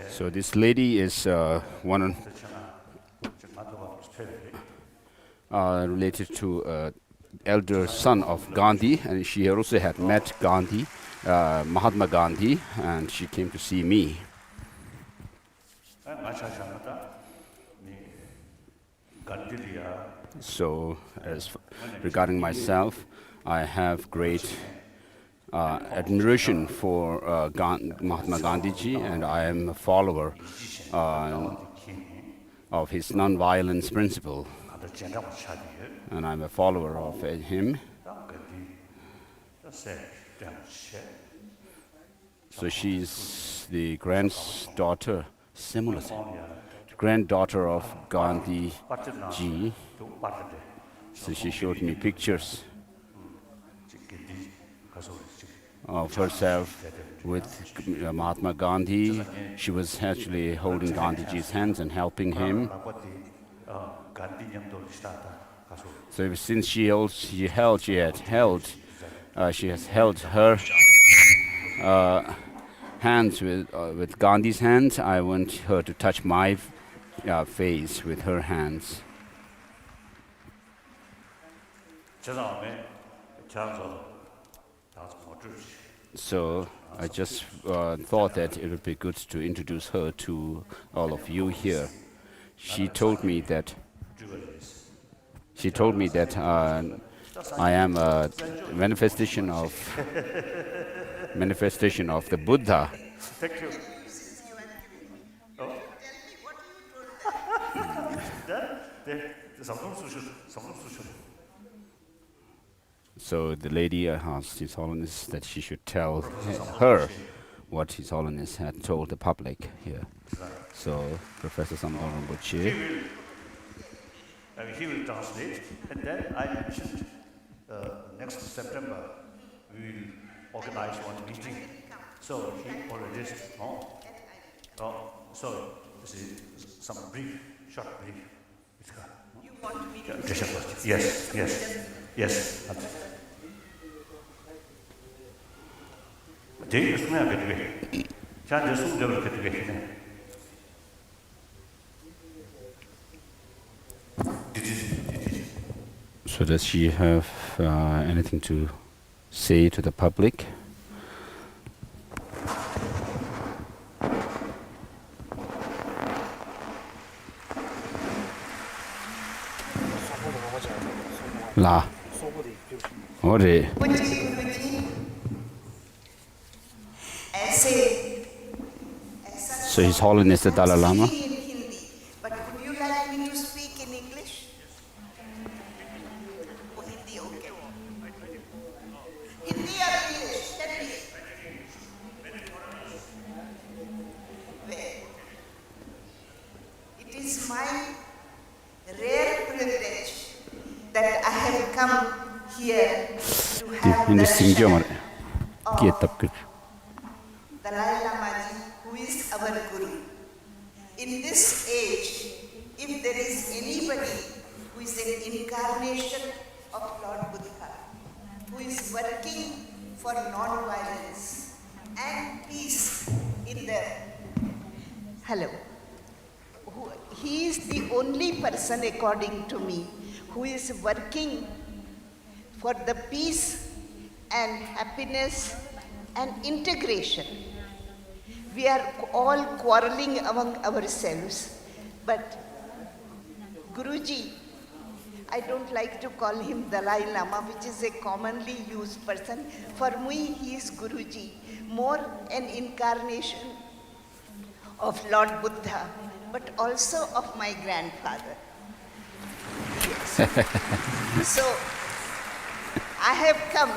So this lady is one related to elder son of Gandhi, and she also had met Gandhi, Mahatma Gandhi, and she came to see me. So, regarding myself, I have great admiration for Mahatma Gandhiji, and I am a follower of his non-violence principle, and I'm a follower of him. So she's the granddaughter, granddaughter of Gandhi ji. So she showed me pictures of herself with Mahatma Gandhi. She was actually holding Gandhiji's hands and helping him. So ever since she has held her hands with Gandhi's hands, I want her to touch my face with her hands. So I just thought that it would be good to introduce her to all of you here. She told me that I am a manifestation of the Buddha. Thank you. So the lady asked His Holiness that she should tell her what His Holiness had told the public here. So Professor Samdol Rinpoche, he will translate, and then I mentioned next September we will organize one meeting. So he already so this is some short brief. You want me to Yes. So does she have anything to say to the public? La. Ore. So His Holiness the Dalai Lama. But would you like me to speak in English? Or Hindi, okay. Hindi or English? Tell me. Well, it is my rare privilege that I have come here to have darshan of Dalai Lama ji, who is our Guru. In this age, if there is anybody who is an incarnation of Lord Buddha, who is working for non-violence and peace in the... Hello. He is the only person, according to me, who is working for the peace and happiness and integration. We are all quarreling among ourselves, but Guruji, I don't like to call him Dalai Lama, which is a commonly used person. For me, he is Guruji, more an incarnation of Lord Buddha, but also of my grandfather. Yes. So, I have come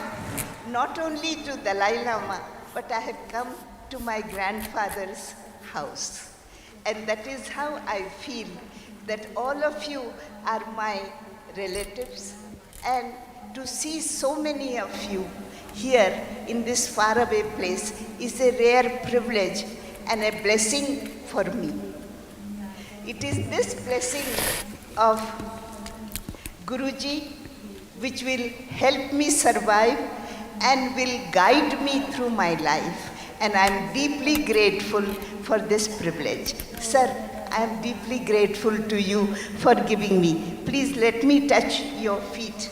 not only to Dalai Lama, but I have come to my grandfather's house. And that is how I feel that all of you are my relatives, and to see so many of you here in this faraway place is a rare privilege and a blessing for me. It is this blessing of Guruji which will help me survive and will guide me through my life. and I am deeply grateful for this privilege. Sir, I am deeply grateful to you for giving me. Please let me touch your feet.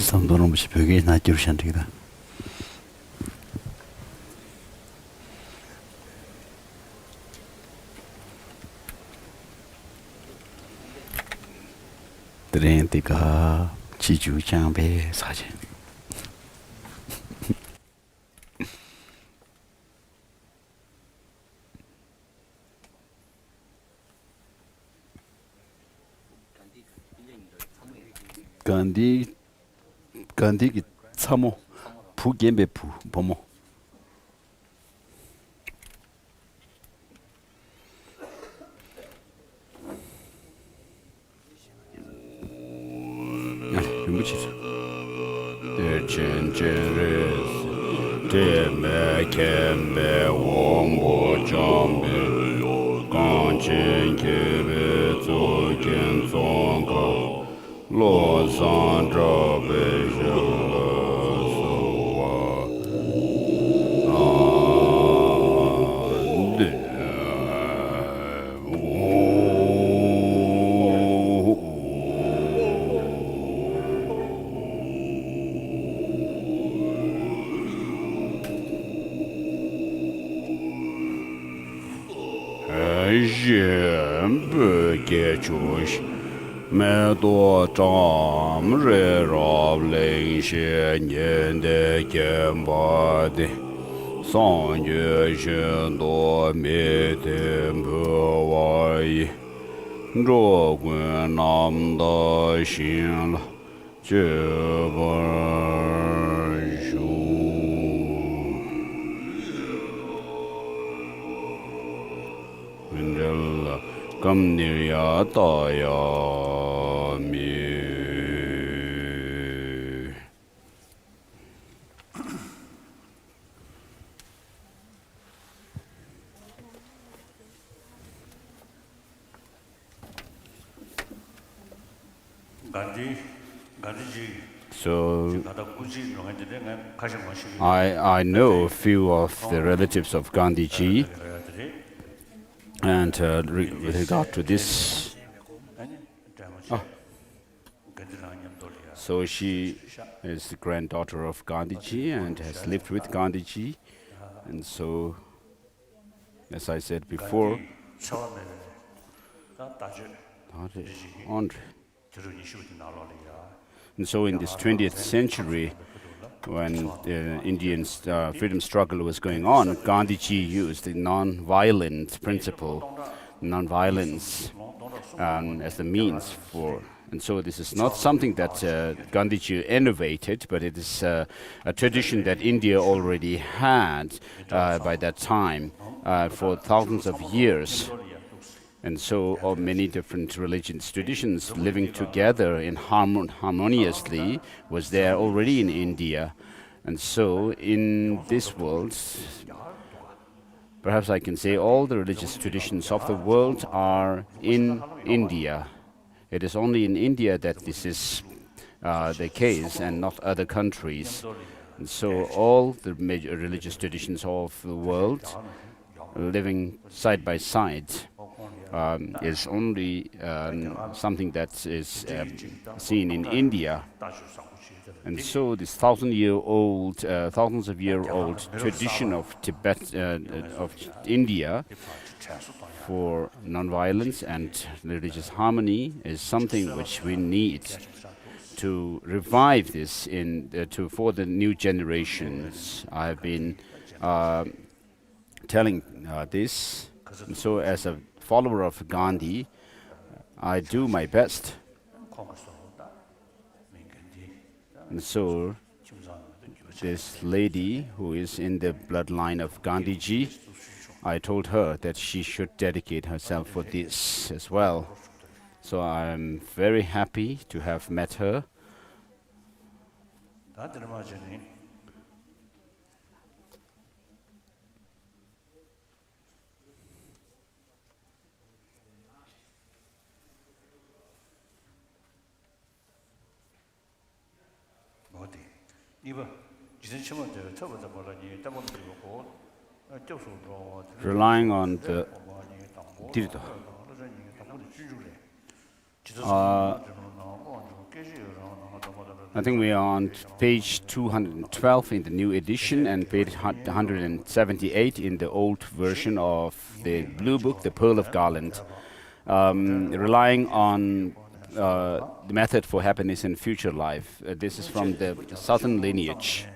Samdoro mushi pyoge na jiru shantikida. Drentika chiju chambe saje. Gandhi ki tsamo pu gembe pu bomo. Rinpoche. De chen res, de me kembe wombo jambe, gan chen kebe zo gen zonga, lo zan drabe me do zham re rab ling xie nian de jian ba de sang yue xian do mi ten bu wa yi zhuo guan nam da xin la jie ban shu Kam nirya taya mi. So I know a few of the relatives of Gandhiji. And with regard to this, so she is the granddaughter of Gandhiji and has lived with Gandhiji. And so, as I said before, and so in this 20th century, when the Indian freedom struggle was going on, Gandhiji used the non-violent principle, non-violence, as the means for. And so this is not something that Gandhiji innovated, but it is a tradition that India already had by that time for thousands of years. And so many different religious traditions living together in harmoniously was there already in India. And so in this world, perhaps I can say all the religious traditions of the world are in India. It is only in India that this is the case and not other countries. And so all the major religious traditions of the world living side by side is only something that is seen in India. And so this thousands of year old tradition of Tibet, of India for non-violence and religious harmony is something which we need to revive this for the new generations. I have been telling this, and so as a follower of Gandhi, I do my best. And so this lady who is in the bloodline of Gandhiji, I told her that she should dedicate herself for this as well. So I'm very happy to have met her. Relying on the I think we are on page 212 in the new edition and page 178 in the old version of the Blue Book, the Pearl of Garland. Relying on the method for happiness in future life. This is from the southern lineage.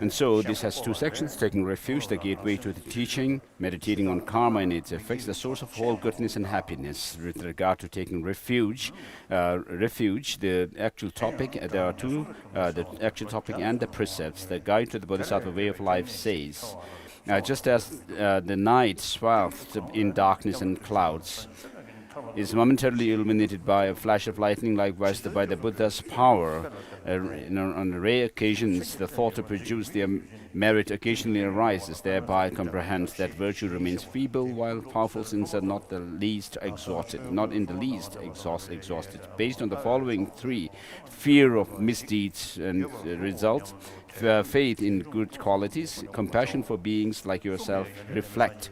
And so this has two sections: taking refuge, the gateway to the teaching, meditating on karma and its effects, the source of all goodness and happiness. With regard to taking refuge, the actual topic, there are two, the actual topic and the precepts. The guide to the Bodhisattva way of life says, just as the night swathed in darkness and clouds is momentarily illuminated by a flash of lightning, likewise by the Buddha's power. On rare occasions, the thought to produce their merit occasionally arises, thereby comprehends that virtue remains feeble, while powerful sins are not in the least exhausted. Based on the following three: fear of misdeeds and result, faith in good qualities, compassion for beings like yourself, reflect.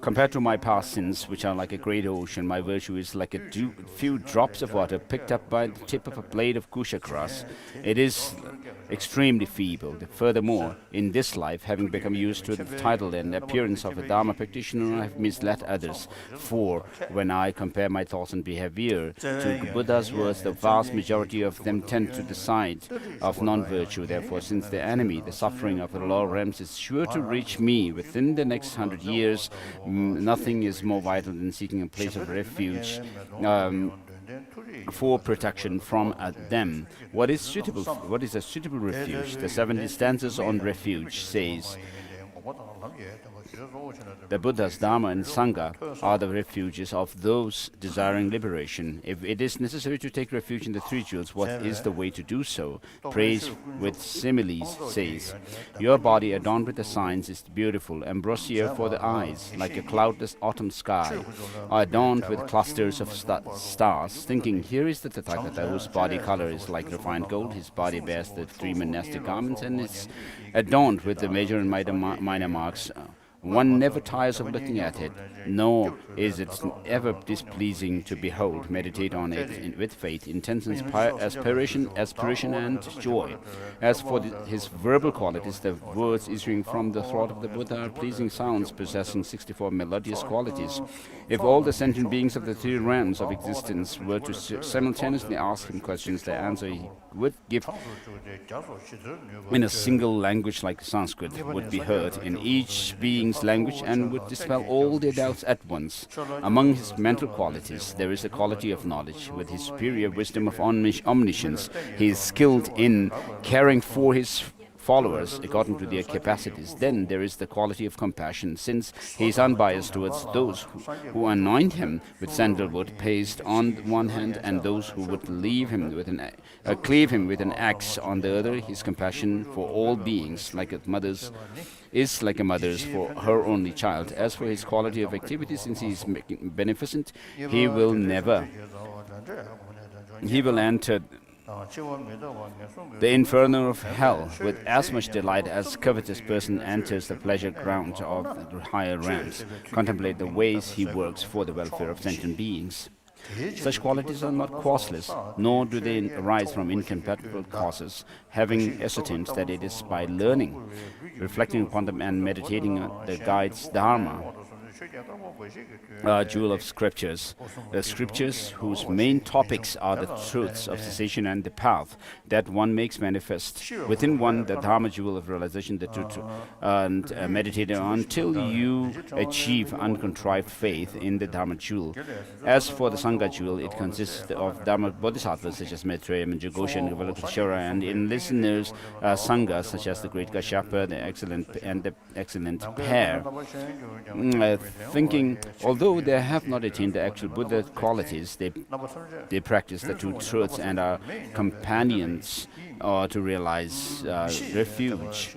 Compared to my past sins, which are like a great ocean, my virtue is like a few drops of water picked up by the tip of a blade of kusha grass. It is extremely feeble. Furthermore, in this life, having become used to the title and appearance of a Dharma practitioner, I have misled others. For when I compare my thoughts and behavior to Buddha's words, the vast majority of them tend to the side of non-virtue. Therefore, since the enemy, the suffering of the lower realms, is sure to reach me within the next 100 years, nothing is more vital than seeking a place of refuge for protection from them. What is suitable? What is a suitable refuge? The 70 stanzas on refuge says, the Buddha's Dharma and Sangha are the refuges of those desiring liberation. If it is necessary to take refuge in the three jewels, what is the way to do so? Praise with similes says, your body adorned with the signs is beautiful, ambrosia for the eyes, like a cloudless autumn sky, adorned with clusters of stars. Thinking, here is the Tathagata, whose body color is like refined gold, his body bears the three monastic garments and is adorned with the major and minor marks. One never tires of looking at it, nor is it ever displeasing to behold. Meditate on it with faith, intense aspiration and joy. As for his verbal qualities, the words issuing from the throat of the Buddha are pleasing sounds possessing 64 melodious qualities. If all the sentient beings of the three realms of existence were to simultaneously ask him questions, the answer he would give in a single language like Sanskrit would be heard in each being's language and would dispel all their doubts at once. Among his mental qualities, there is a quality of knowledge. With his superior wisdom of omniscience, he is skilled in caring for his followers according to their capacities. Then there is the quality of compassion, since he is unbiased towards those who anoint him with sandalwood paste on one hand and those who would cleave him with an axe on the other. His compassion for all beings is like a mother's for her only child. As for his quality of activity, since he is beneficent, he will enter the inferno of hell with as much delight as covetous person enters the pleasure ground of the higher realms. Contemplate the ways he works for the welfare of sentient beings. Such qualities are not causeless, nor do they arise from incompatible causes. Having ascertained that it is by learning, reflecting upon them and meditating on the guide's Dharma, jewel of scriptures, the scriptures whose main topics are the truths of cessation and the path that one makes manifest within one, the Dharma jewel of realization, the truth, and meditate until you achieve uncontrived faith in the Dharma jewel. As for the Sangha jewel, it consists of Dharma bodhisattvas such as Maitreya, Manjughosha, and Bylakuppe, and in listeners Sangha such as the great Kashyapa, the excellent pair. Thinking, although they have not attained the actual Buddha qualities, they practice the two truths and are companions to realize refuge.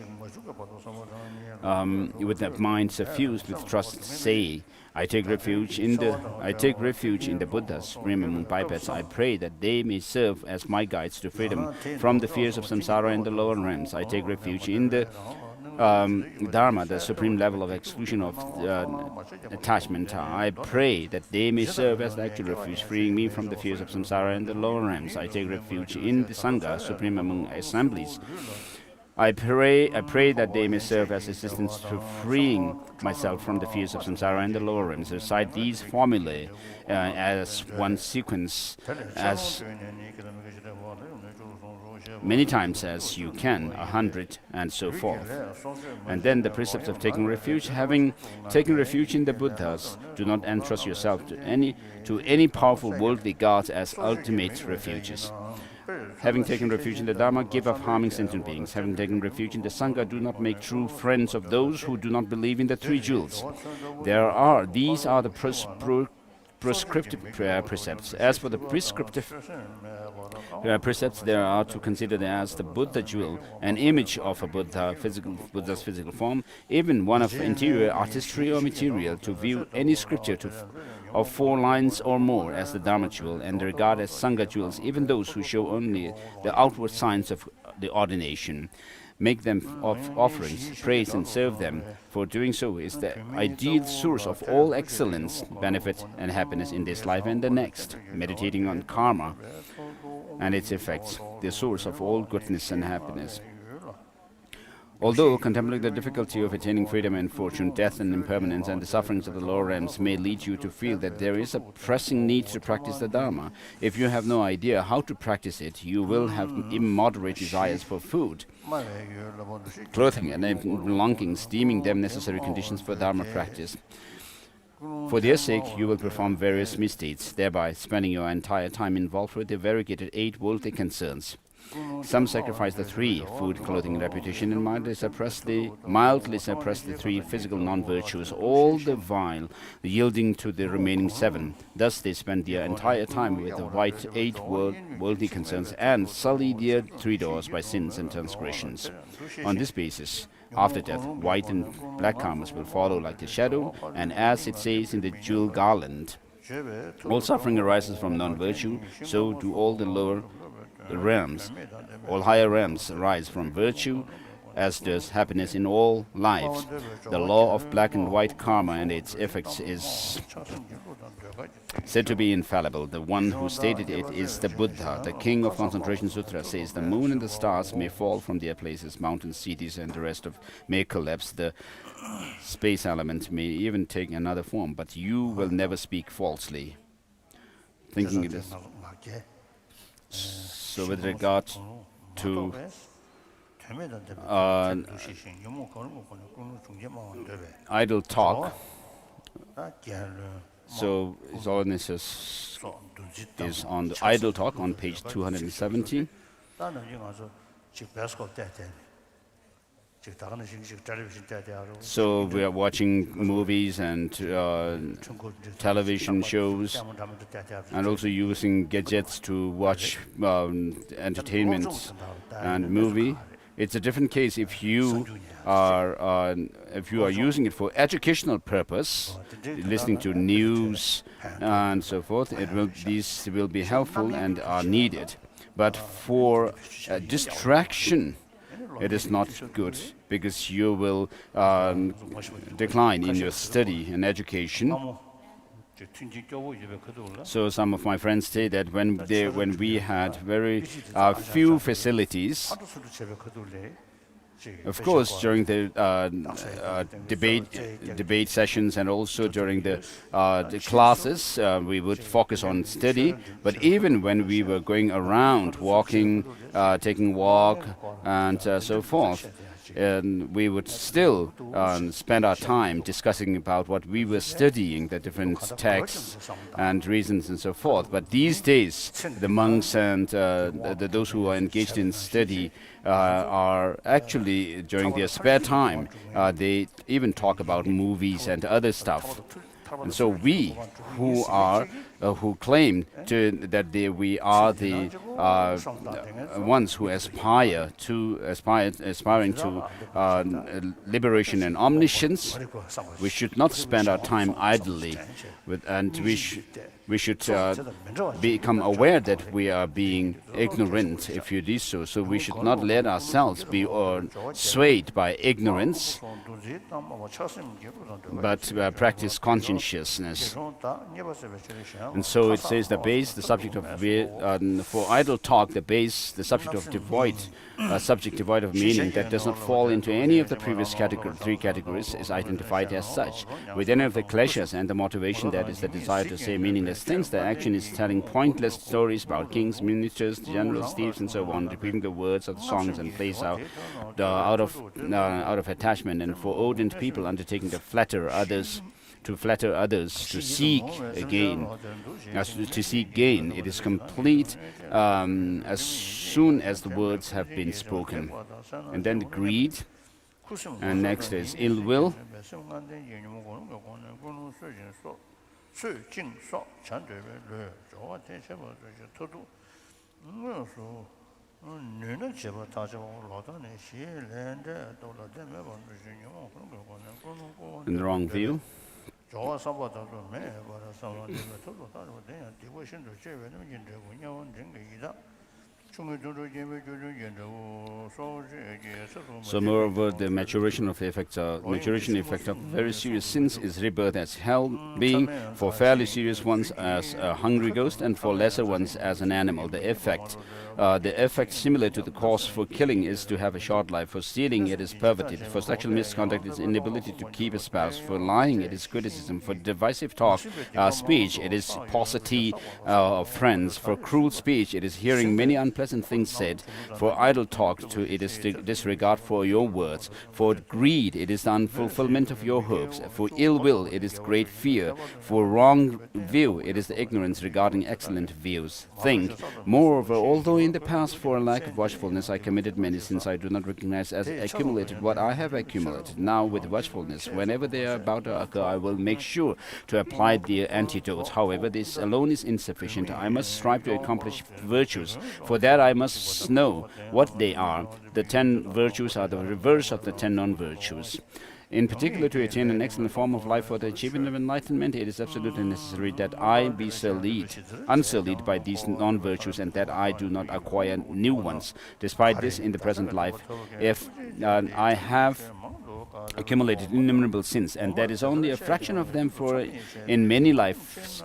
with their mind suffused with trust, say, I take refuge in the Buddhas, Rim among bipeds. I pray that they may serve as my guides to freedom from the fears of samsara and the lower realms. I take refuge in the Dharma, the supreme level of exclusion of attachment. I pray that they may serve as the actual refuge, freeing me from the fears of samsara and the lower realms. I take refuge in the Sangha, supreme among assemblies. I pray that they may serve as assistance to freeing myself from the fears of samsara and the lower realms. Recite these formulae as one sequence, as many times as you can, 100, and so forth. And then the precepts of taking refuge. Having taken refuge in the Buddhas, do not entrust yourself to any powerful worldly gods as ultimate refuges. Having taken refuge in the Dharma, give up harming sentient beings. Having taken refuge in the Sangha, do not make true friends of those who do not believe in the three jewels. These are the prescriptive precepts. As for the prescriptive precepts, there are to consider them as the Buddha jewel, an image of a Buddha's physical form, even one of interior artistry or material, to view any scripture of 4 lines or more as the Dharma jewel, and regard as Sangha jewels even those who show only the outward signs of the ordination. Make them offerings, praise and serve them, for doing so is the ideal source of all excellence, benefit and happiness in this life and the next. Meditating on karma and its effects, the source of all goodness and happiness. Although contemplating the difficulty of attaining freedom and fortune, death and impermanence, and the sufferings of the lower realms may lead you to feel that there is a pressing need to practice the Dharma, if you have no idea how to practice it, you will have immoderate desires for food, clothing and belongings, deeming them necessary conditions for Dharma practice. For their sake, you will perform various misdeeds, thereby spending your entire time involved with the variegated 8 worldly concerns. Some sacrifice the 3, food, clothing, reputation, and mildly suppress the 3 physical non-virtues, all the while yielding to the remaining 7. Thus they spend their entire time with the white 8 worldly concerns and sully their 3 doors by sins and transgressions. On this basis, after death, white and black karmas will follow like a shadow, and as it says in the jewel garland, all suffering arises from non-virtue, so do all the lower realms. All higher realms arise from virtue, as does happiness in all lives. The law of black and white karma and its effects is said to be infallible. The one who stated it is the Buddha. The king of Concentration Sutra says the moon and the stars may fall from their places, mountains, cities, and the rest may collapse. The space element may even take another form, but you will never speak falsely. Thinking it is. So with regard to idle talk, so His Holiness is on the idle talk on page 270. So we are watching movies and television shows, and also using gadgets to watch entertainment and movie. It's a different case if you are using it for educational purpose, listening to news and so forth. These will be helpful and are needed. But for distraction, it is not good, because you will decline in your study and education. So some of my friends say that when we had very few facilities, of course, during the debate sessions and also during the classes, we would focus on study. But even when we were going around, walking, taking walk, and so forth, we would still spend our time discussing about what we were studying, the different texts and reasons and so forth. But these days, the monks and those who are engaged in study are actually, during their spare time, they even talk about movies and other stuff. And so we, who are who claim that we are the ones who aspiring to liberation and omniscience. We should not spend our time idly, and we should become aware that we are being ignorant if you do so. So we should not let ourselves be swayed by ignorance, but practice conscientiousness. And so it says the base, the subject of for idle talk, the subject of subject devoid of meaning that does not fall into any of the previous three categories is identified as such. With any of the kleshas and the motivation, that is the desire to say meaningless things, the action is telling pointless stories about kings, ministers, generals, thieves, and so on, repeating the words of the songs and plays out of attachment, and for ardent people undertaking to flatter others, to seek gain. It is complete as soon as the words have been spoken. And then the greed, and next is ill will. And the wrong view. So moreover, the maturation effect of very serious sins is rebirth as hell being, for fairly serious ones as a hungry ghost, and for lesser ones as an animal. The effect similar to the cause for killing is to have a short life. For stealing, it is perverted. For sexual misconduct, it is inability to keep a spouse. For lying, it is criticism. For divisive speech, it is paucity of friends. For cruel speech, it is hearing many unpleasant things said. For idle talk, it is disregard for your words. For greed, it is the unfulfillment of your hopes. For ill will, it is great fear. For wrong view, it is the ignorance regarding excellent views. Think, moreover, although in the past for a lack of watchfulness I committed many sins I do not recognize as accumulated what I have accumulated. Now with watchfulness, whenever they are about to occur, I will make sure to apply the antidotes. However, this alone is insufficient. I must strive to accomplish virtues. For that I must know what they are. The 10 virtues are the reverse of the 10 non-virtues. In particular, to attain an excellent form of life for the achievement of enlightenment, it is absolutely necessary that I be unsullied by these non-virtues, and that I do not acquire new ones. Despite this, in the present life, if I have accumulated innumerable sins, and that is only a fraction of them, for in many lives,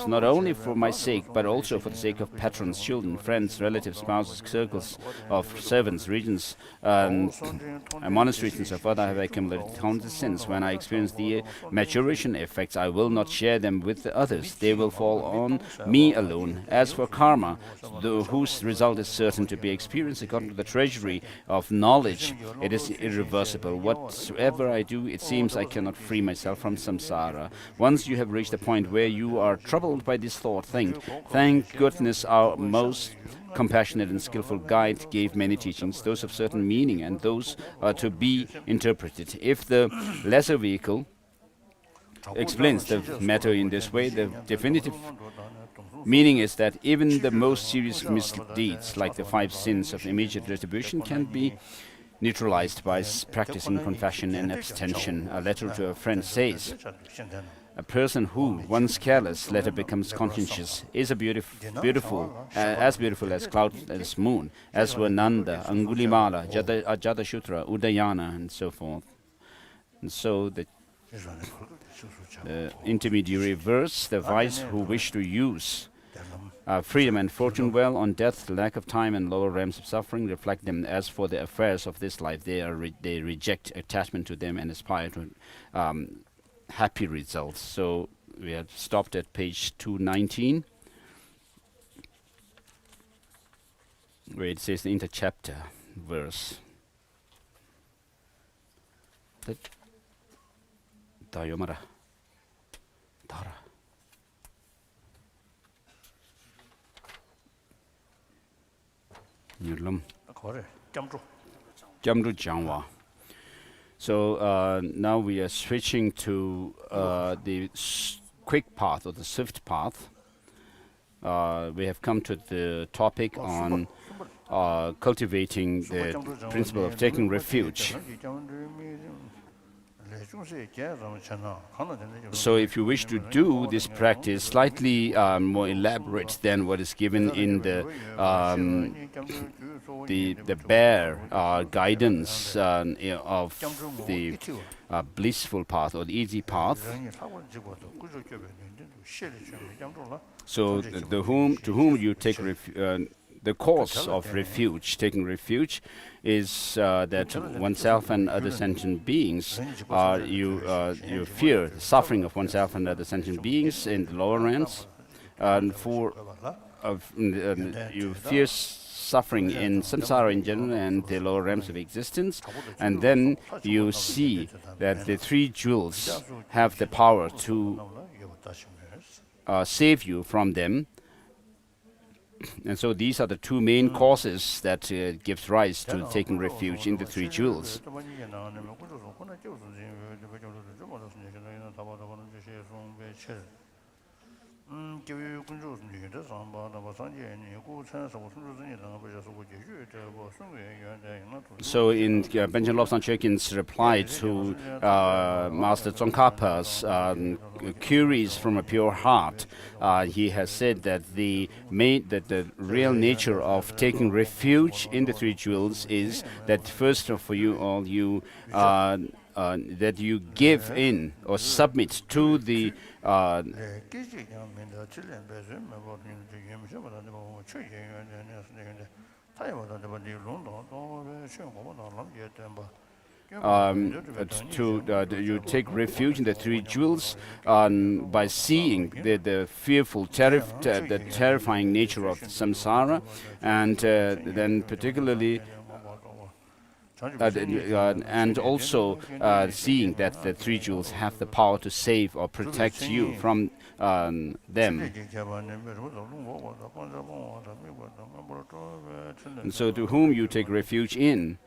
not only for my sake, but also for the sake of patrons, children, friends, relatives, spouses, circles of servants, regions, monasteries, and so forth, I have accumulated countless sins. When I experience the maturation effects, I will not share them with the others. They will fall on me alone. As for karma, whose result is certain to be experienced according to the treasury of knowledge, it is irreversible. Whatsoever I do, it seems I cannot free myself from samsara. Once you have reached the point where you are troubled by this thought, think, thank goodness our most compassionate and skillful guide gave many teachings, those of certain meaning and those to be interpreted. If the lesser vehicle explains the matter in this way, the definitive meaning is that even the most serious misdeeds, like the 5 sins of immediate retribution, can be neutralized by practicing confession and abstention. A letter to a friend says, a person who, once careless, later becomes conscientious, is as beautiful as cloudless moon, as were Nanda, Angulimala, Ajatashutra, Udayana, and so forth. And so the intermediary verse, the wise who wish to use freedom and fortune well on death, lack of time, and lower realms of suffering, reflect them. As for the affairs of this life, they reject attachment to them and aspire to happy results. So we have stopped at page 219, where it says the interchapter verse. Dayomara Dara. Jamru Jangwa. So now we are switching to the quick path or the swift path, we have come to the topic on cultivating the principle of taking refuge. So if you wish to do this practice slightly more elaborate than what is given in the bare guidance of the blissful path or the easy path, so to whom you take the course of refuge, taking refuge, is that oneself and other sentient beings, you fear the suffering of oneself and other sentient beings in the lower realms, and you fear suffering in samsara in general and the lower realms of existence, and then you see that the three jewels have the power to save you from them. And so these are the two main causes that gives rise to taking refuge in the three jewels. So in Benjamin Lobsang Chogyin's reply to Master Tsongkhapa's queries from a pure heart, he has said that the real nature of taking refuge in the three jewels is that first of all that you give in or submit to the you take refuge in the three jewels by seeing the fearful, the terrifying nature of samsara, and then particularly and also seeing that the three jewels have the power to save or protect you from them. And so to whom you take refuge in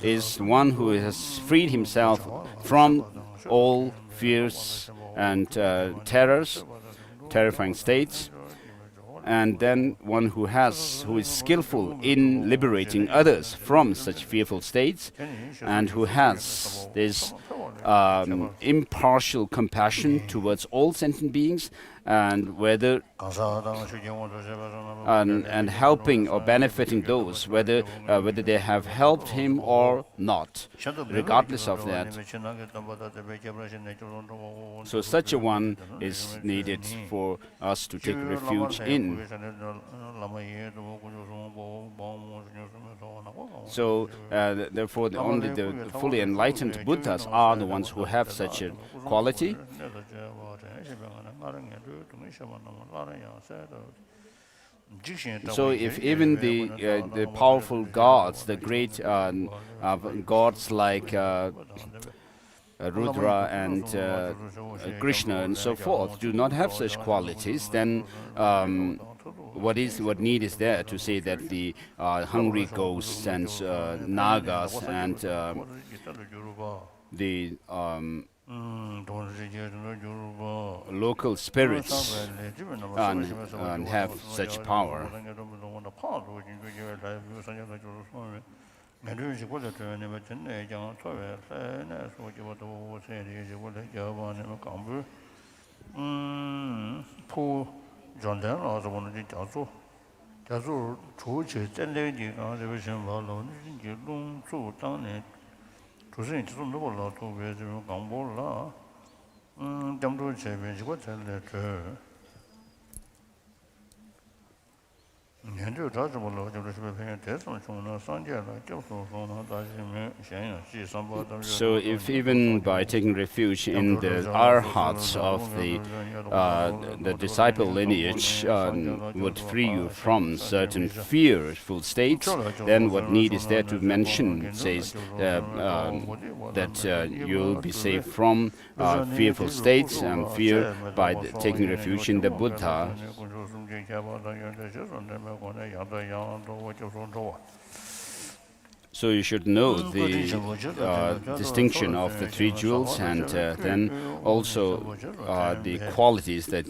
is one who has freed himself from all fears and terrifying states, and then one who is skillful in liberating others from such fearful states, and who has this impartial compassion towards all sentient beings, and whether and helping or benefiting those, whether they have helped him or not, regardless of that. So such a one is needed for us to take refuge in. So therefore only the fully enlightened Buddhas are the ones who have such a quality. So if even the powerful gods, the great gods like Rudra and Krishna and so forth do not have such qualities, then what need is there to say that the hungry ghosts and nagas and the local spirits and have such power? So if even by taking refuge in the arhats of the disciple lineage would free you from certain fearful states, then what need is there to mention, says that you'll be saved from fearful states and fear by taking refuge in the Buddha. So you should know the distinction of the three jewels, and then also the qualities that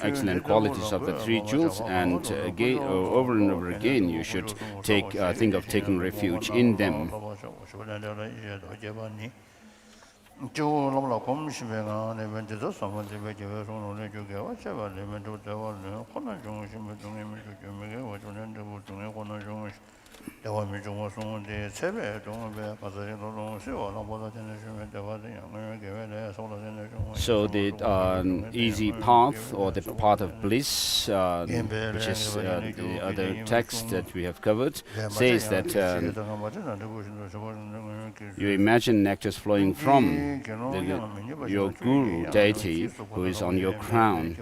excellent qualities of the three jewels, and again, over and over again, you should think of taking refuge in them. So the easy path, or the path of bliss, which is the other text that we have covered, says that you imagine nectar flowing from your guru deity who is on your crown.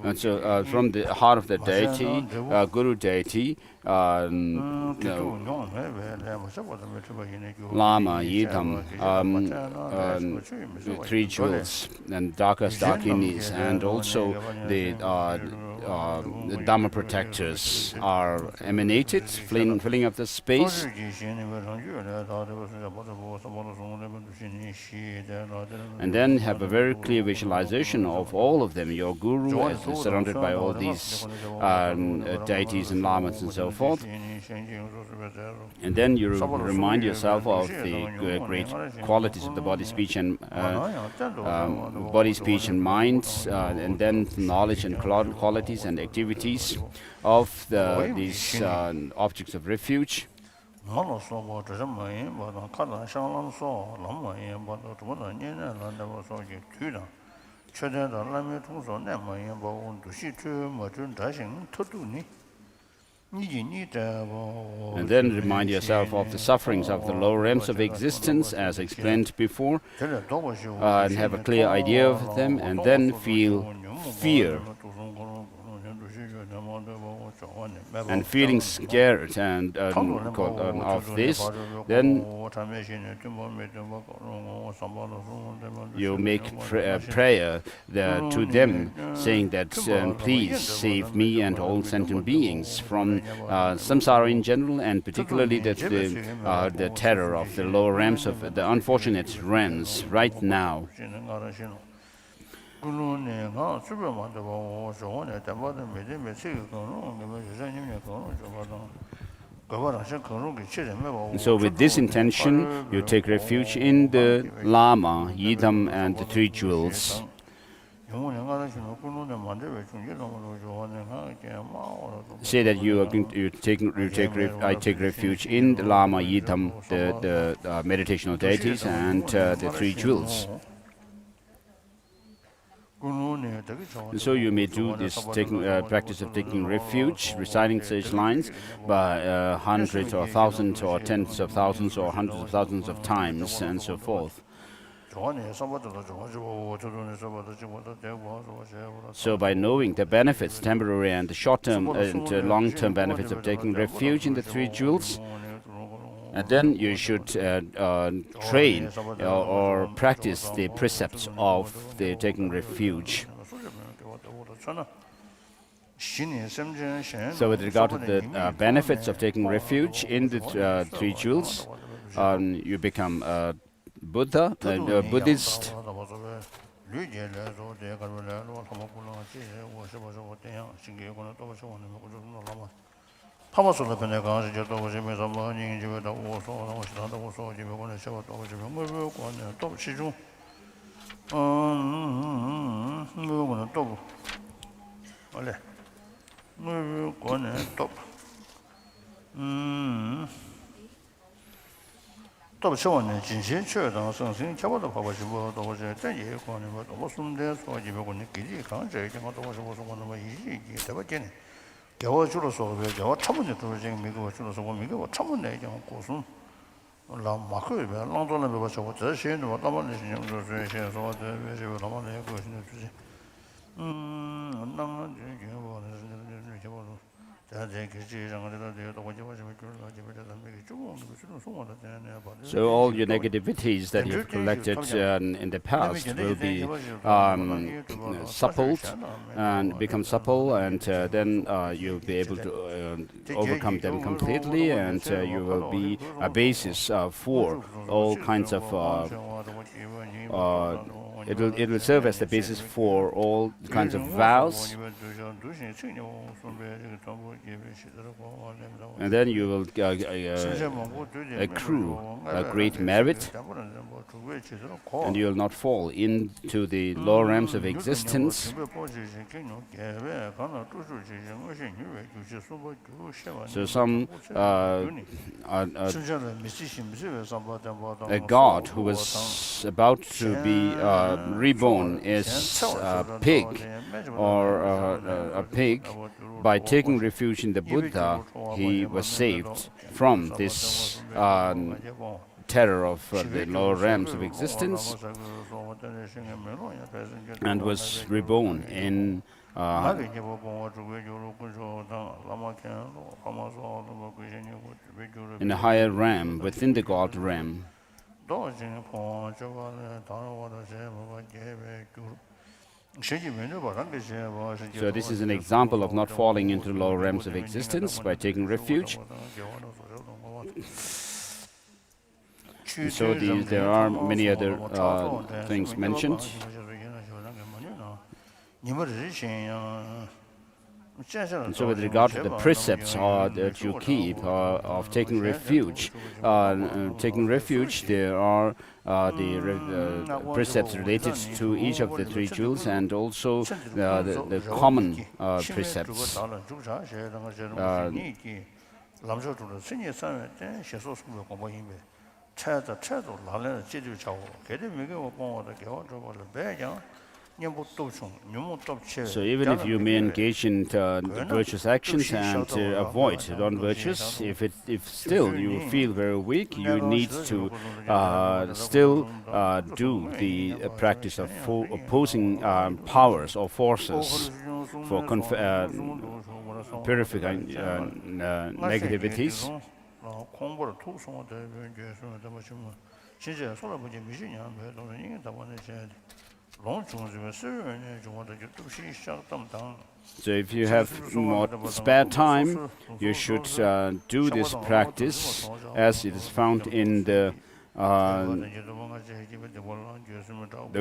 And so from the heart of the deity, guru deity, Lama, Yidam, three jewels, and Dakas, Dakinis, and also the Dhamma protectors are emanated, filling up the space. And then have a very clear visualization of all of them. Your guru is surrounded by all these deities and lamas and so forth. And then you remind yourself of the great qualities of the body, speech, and mind, and then knowledge and qualities and activities of these objects of refuge. And then remind yourself of the sufferings of the lower realms of existence, as explained before, and have a clear idea of them, and then feel fear. And feeling scared and of this, then you make prayer to them, saying that please save me and all sentient beings from samsara in general, and particularly the terror of the lower realms, of the unfortunate realms right now. So with this intention, you take refuge in the Lama, Yidam, and the three jewels. Say that I take refuge in the Lama, Yidam, the meditational deities, and the three jewels. And so you may do this practice of taking refuge, reciting such lines by hundreds or thousands or tens of thousands or hundreds of thousands of times, and so forth. So by knowing the benefits, temporary and the short-term and long-term benefits of taking refuge in the three jewels, and then you should train or practice the precepts of the taking refuge. So with regard to the benefits of taking refuge in the three jewels, you become a Buddha, a Buddhist. So all your negativities that you've collected in the past will be suppled and become supple, and then you'll be able to overcome them completely, and you will be a basis for all kinds of it will serve as the basis for all kinds of vows, and then you will accrue a great merit, and you will not fall into the lower realms of existence. So some a god who was about to be reborn as a pig, or a pig. By taking refuge in the Buddha, he was saved from this terror of the lower realms of existence, and was reborn in a higher realm within the God realm. So this is an example of not falling into the lower realms of existence by taking refuge. So there are many other things mentioned. And so with regard to the precepts that you keep of taking refuge, there are the precepts related to each of the three jewels, and also the common precepts. So even if you may engage in virtuous actions and avoid non-virtuous, if still you feel very weak, you need to still do the practice of opposing powers or forces for purifying negativities. So if you have more spare time, you should do this practice as it is found in the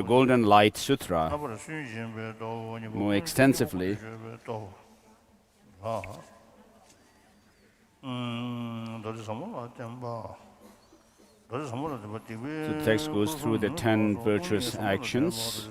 Golden Light Sutra more extensively. The text goes through the 10 virtuous actions.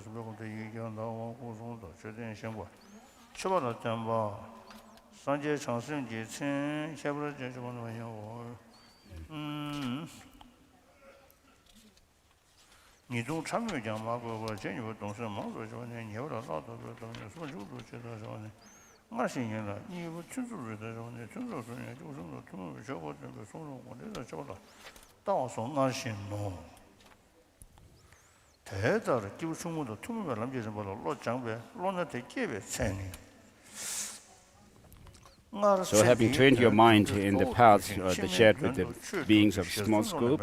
So having trained your mind in the paths that shared with the beings of small scope,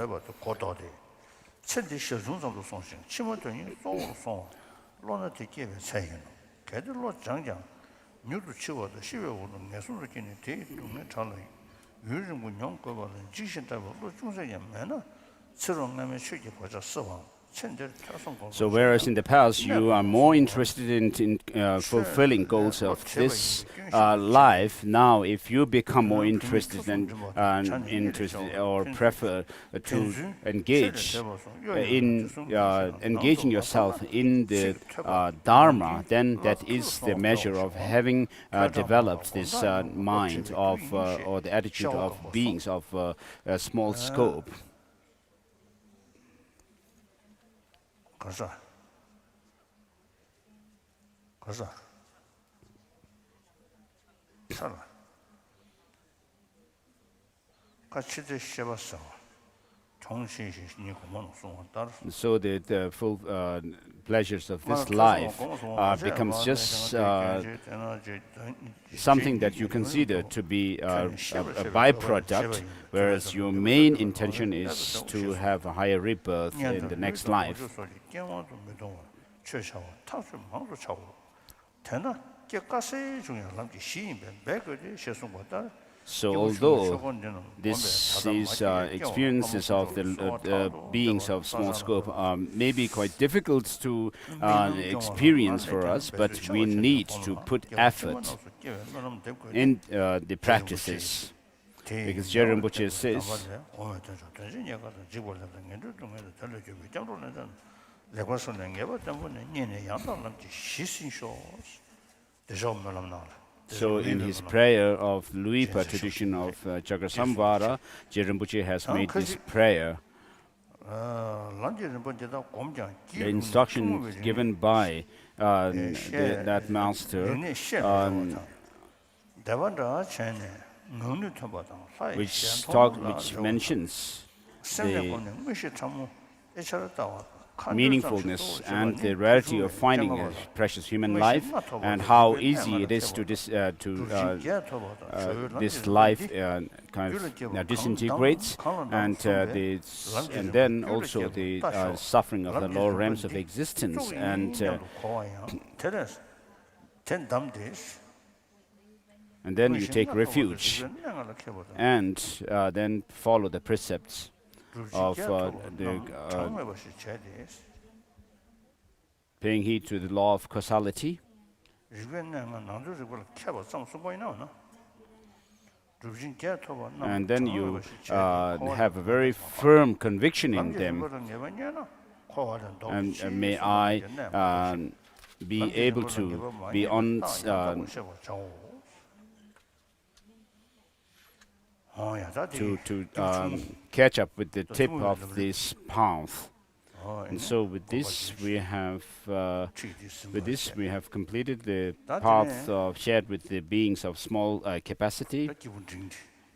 so whereas in the past you are more interested in fulfilling goals of this life, now if you become more interested or prefer to engage in engaging yourself in the Dharma, then that is the measure of having developed this mind of or the attitude of beings of a small scope. So the full pleasures of this life becomes just something that you consider to be a byproduct, whereas your main intention is to have a higher rebirth in the next life. So although this is experiences of the beings of small scope may be quite difficult to experience for us, but we need to put effort in the practices. Because Sera Rinpoche says, so in his prayer of Luipa tradition of Chakrasamvara, Sera Rinpoche has made this prayer. The instruction given by that master, which mentions the meaningfulness and the rarity of finding a precious human life, and how easy it is to this life kind of disintegrates, and then also the suffering of the lower realms of existence, and then you take refuge and then follow the precepts of paying heed to the law of causality. And then you have a very firm conviction in them. And may I be able to be on to catch up with the tip of this path. And so with this we have completed the path shared with the beings of small capacity.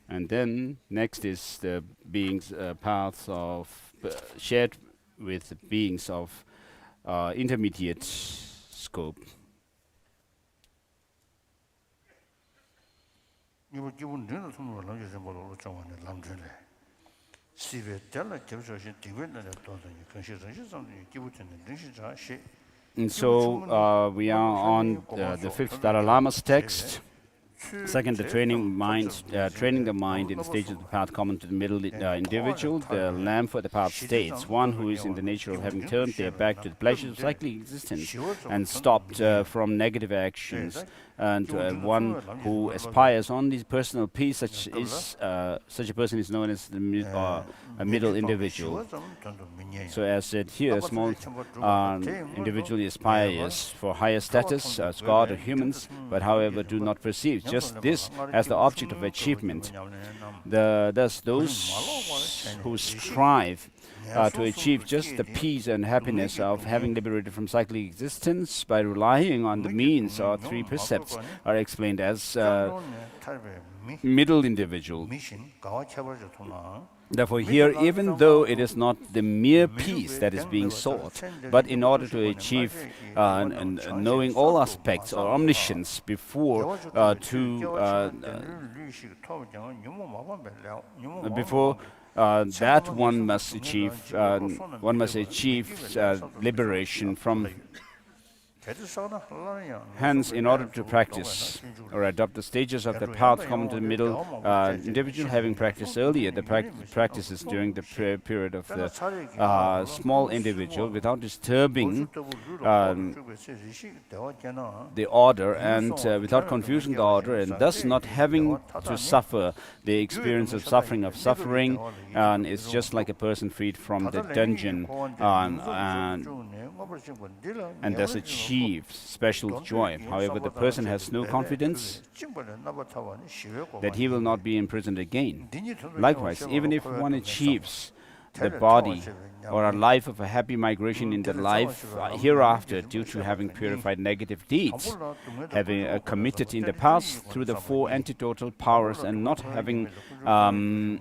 And then next is the beings paths of shared with the beings of intermediate scope. And so we are on the fifth Dalai Lama's text. Second, the training the mind in the stages of the path common to the middle individual. The Lamb for the path states, one who is in the nature of having turned their back to the pleasures of cyclic existence and stopped from negative actions, and one who aspires on this personal peace, such a person is known as a middle individual. So as said here, a small individual aspires for higher status as God or humans, but however do not perceive just this as the object of achievement. Thus those who strive to achieve just the peace and happiness of having liberated from cyclic existence by relying on the means or three precepts are explained as middle individual. Therefore here, even though it is not the mere peace that is being sought, but in order to achieve knowing all aspects or omniscience before that one must achieve liberation from. Hence, in order to practice or adopt the stages of the path common to the middle individual, having practiced earlier the practices during the period of the small individual without disturbing the order and without confusing the order, and thus not having to suffer the experience of suffering, and it's just like a person freed from the dungeon and thus achieves special joy. However, the person has no confidence that he will not be imprisoned again. Likewise, even if one achieves the body or a life of a happy migration in the life hereafter due to having purified negative deeds, having committed in the past through the four antidotal powers and not having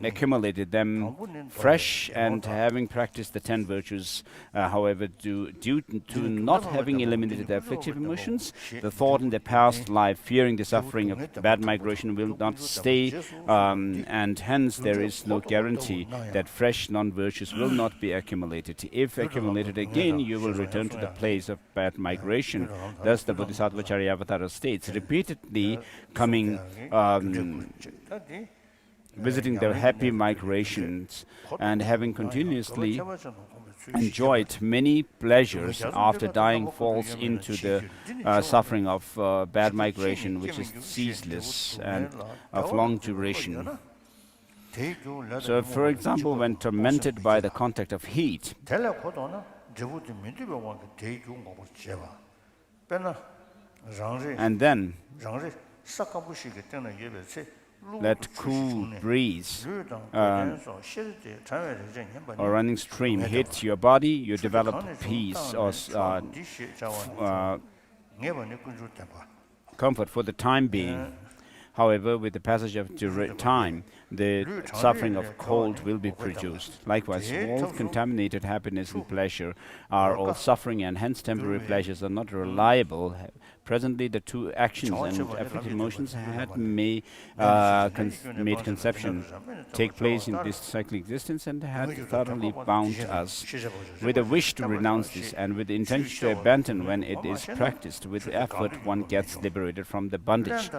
accumulated them fresh, and having practiced the 10 virtues, however, due to not having eliminated the afflictive emotions, the thought in the past life, fearing the suffering of bad migration will not stay, and hence there is no guarantee that fresh non-virtues will not be accumulated. If accumulated again, you will return to the place of bad migration. Thus the Bodhisattva Charyavatara states, repeatedly coming, visiting the happy migrations and having continuously enjoyed many pleasures after dying falls into the suffering of bad migration, which is ceaseless and of long duration. So, for example, when tormented by the contact of heat, and then let cool breeze or running stream hit your body, you develop peace or comfort for the time being. However, with the passage of time, the suffering of cold will be produced. Likewise, all contaminated happiness and pleasure are all suffering, and hence temporary pleasures are not reliable. Presently, the two actions and afflictive emotions had made conception take place in this cyclic existence and had thoroughly bound us. With a wish to renounce this and with the intention to abandon when it is practiced, with effort one gets liberated from the bondage.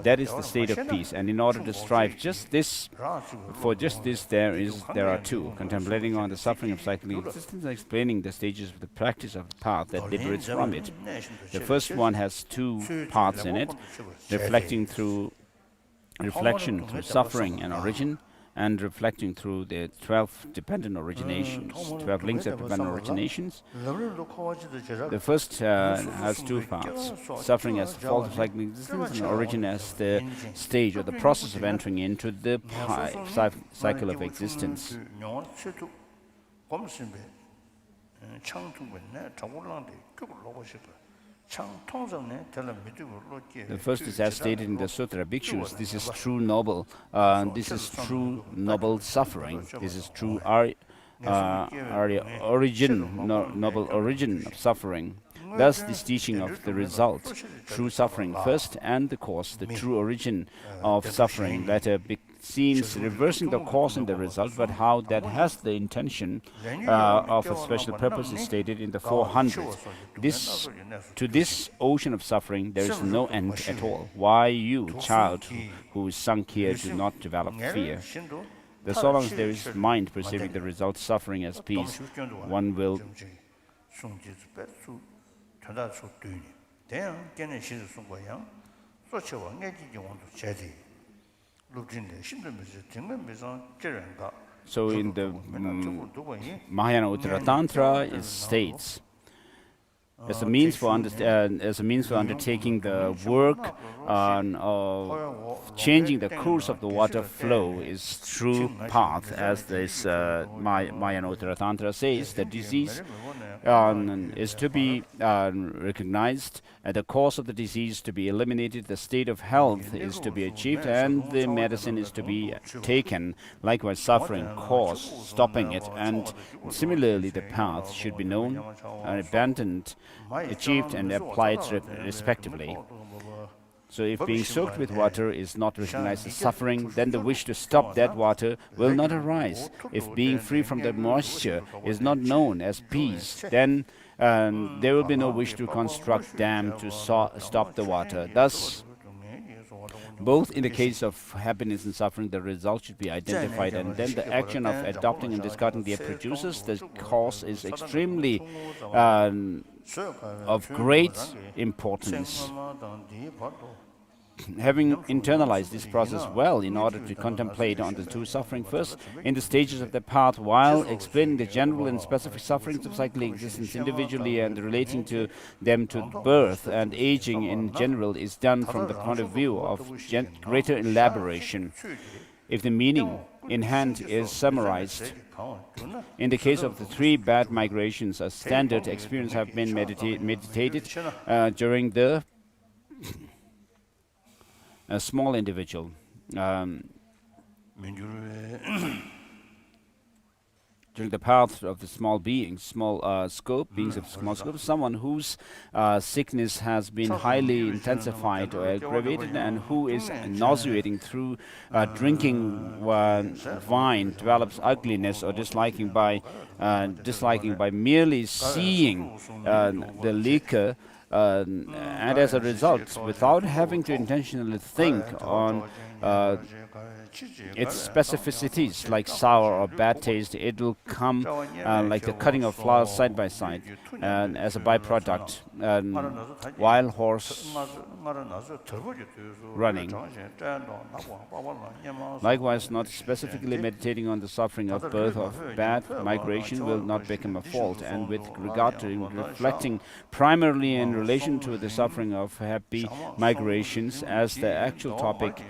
That is the state of peace, and in order to strive for just this, there are two: contemplating on the suffering of cyclic existence and explaining the stages of the practice of the path that liberates from it. The first one has two parts in it: reflection through suffering and origin, and reflecting through the 12 dependent originations, 12 links of dependent originations. The first has two parts: suffering as the fault of cyclic existence, and origin as the stage or the process of entering into the cycle of existence. The first is as stated in the Sutra, Bhikshus, this is true noble, noble suffering. This is true noble origin of suffering. Thus, this teaching of the result, true suffering first, and the cause, the true origin of suffering later, seems reversing the cause and the result, but how that has the intention of a special purpose is stated in the 400s. To this ocean of suffering, there is no end at all. Why you, child, who is sunk here, do not develop fear? So long as there is mind perceiving the result, suffering as peace, one will so in the Mahayana Uttara Tantra, it states, as a means for undertaking the work of changing the course of the water flow is true path, as this Mahayana Uttara Tantra says. The disease is to be recognized, the cause of the disease to be eliminated, the state of health is to be achieved, and the medicine is to be taken. Likewise, suffering, cause, stopping it, and similarly the path should be known, abandoned, achieved, and applied respectively. So if being soaked with water is not recognized as suffering, then the wish to stop that water will not arise. If being free from the moisture is not known as peace, then there will be no wish to construct dam to stop the water. Thus, both in the case of happiness and suffering, the result should be identified, and then the action of adopting and discarding the produces the cause is extremely of great importance. Having internalized this process well in order to contemplate on the two suffering first in the stages of the path, while explaining the general and specific sufferings of cyclic existence individually and relating to them to birth and aging in general, is done from the point of view of greater elaboration. If the meaning in hand is summarized. In the case of the 3 bad migrations, a standard experience have been meditated during the small individual. During the path of the small beings, small scope, beings of small scope, someone whose sickness has been highly intensified or aggravated and who is nauseating through drinking wine develops ugliness or disliking by merely seeing the liquor, and as a result, without having to intentionally think on its specificities like sour or bad taste, it will come like the cutting of flowers side by side as a byproduct, while horse running. Likewise, not specifically meditating on the suffering of birth of bad migration will not become a fault, and with regard to reflecting primarily in relation to the suffering of happy migrations as the actual topic,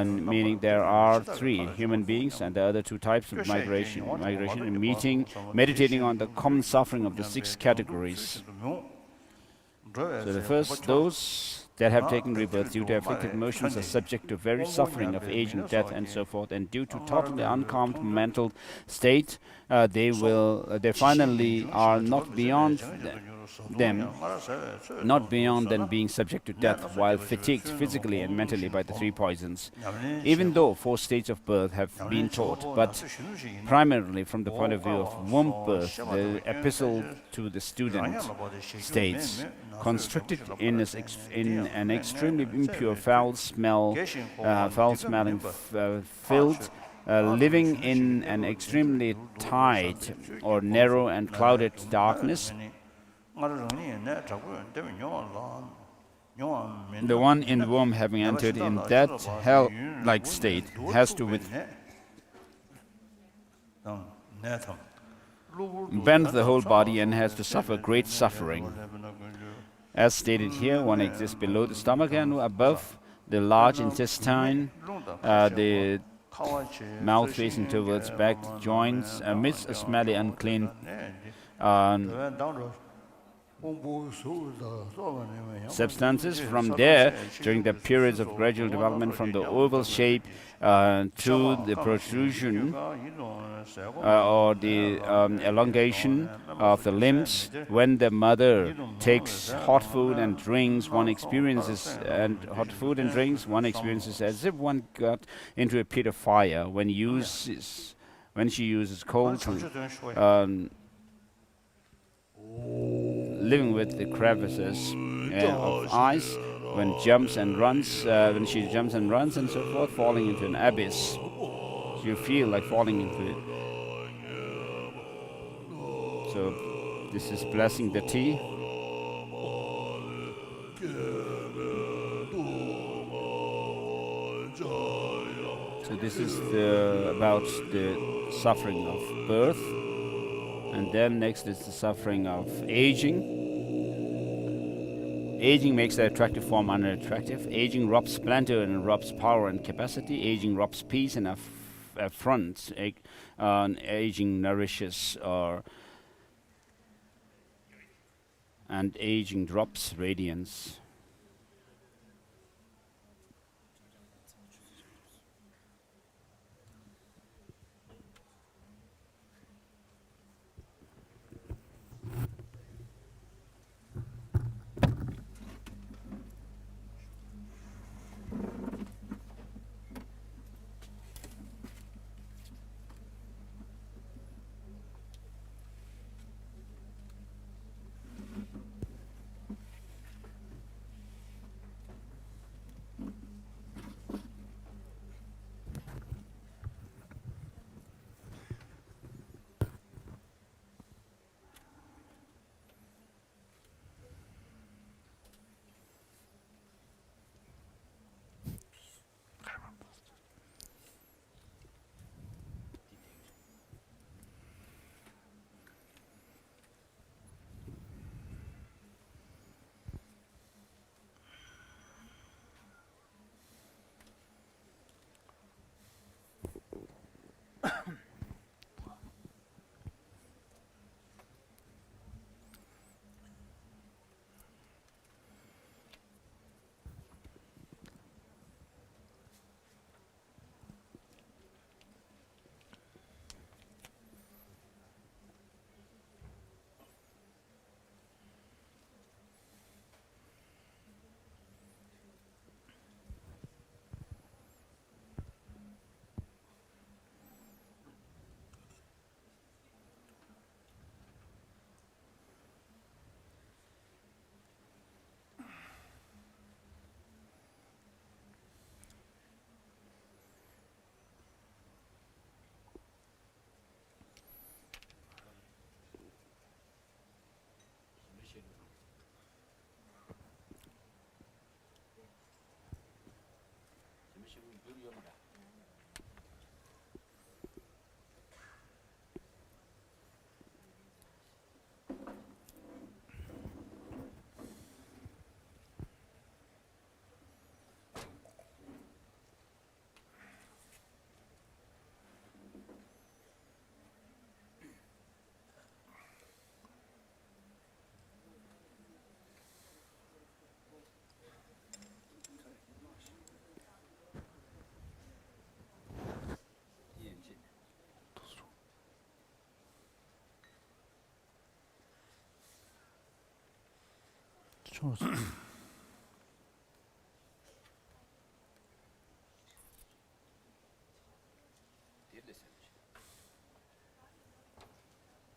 meaning there are 3 human beings and the other 2 types of migration, and meditating on the common suffering of the 6 categories. So the first, those that have taken rebirth due to afflicted emotions are subject to very suffering of aging, death, and so forth, and due to totally uncalmed mental state, they finally are not beyond them being subject to death while fatigued physically and mentally by the 3 poisons. Even though 4 states of birth have been taught, but primarily from the point of view of womb birth, the epistle to the student states, constricted in an extremely impure, foul-smelling filth, living in an extremely tight or narrow and clouded darkness. The one in the womb, having entered in that hell-like state, has to bend the whole body and has to suffer great suffering. As stated here, one exists below the stomach and above the large intestine, the mouth facing towards back joints, amidst a smelly, unclean substances. From there, during the periods of gradual development from the oval shape to the protrusion or the elongation of the limbs, when the mother takes hot food and drinks, one experiences as if one got into a pit of fire. When she uses cold living with the crevices of ice, when she jumps and runs and so forth, falling into an abyss. You feel like falling into it. So this is blessing the tea. So this is about the suffering of birth. And then next is the suffering of aging. Aging makes the attractive form unattractive. Aging robs splendor and robs power and capacity. Aging robs peace and affronts. Aging nourishes and aging drops radiance.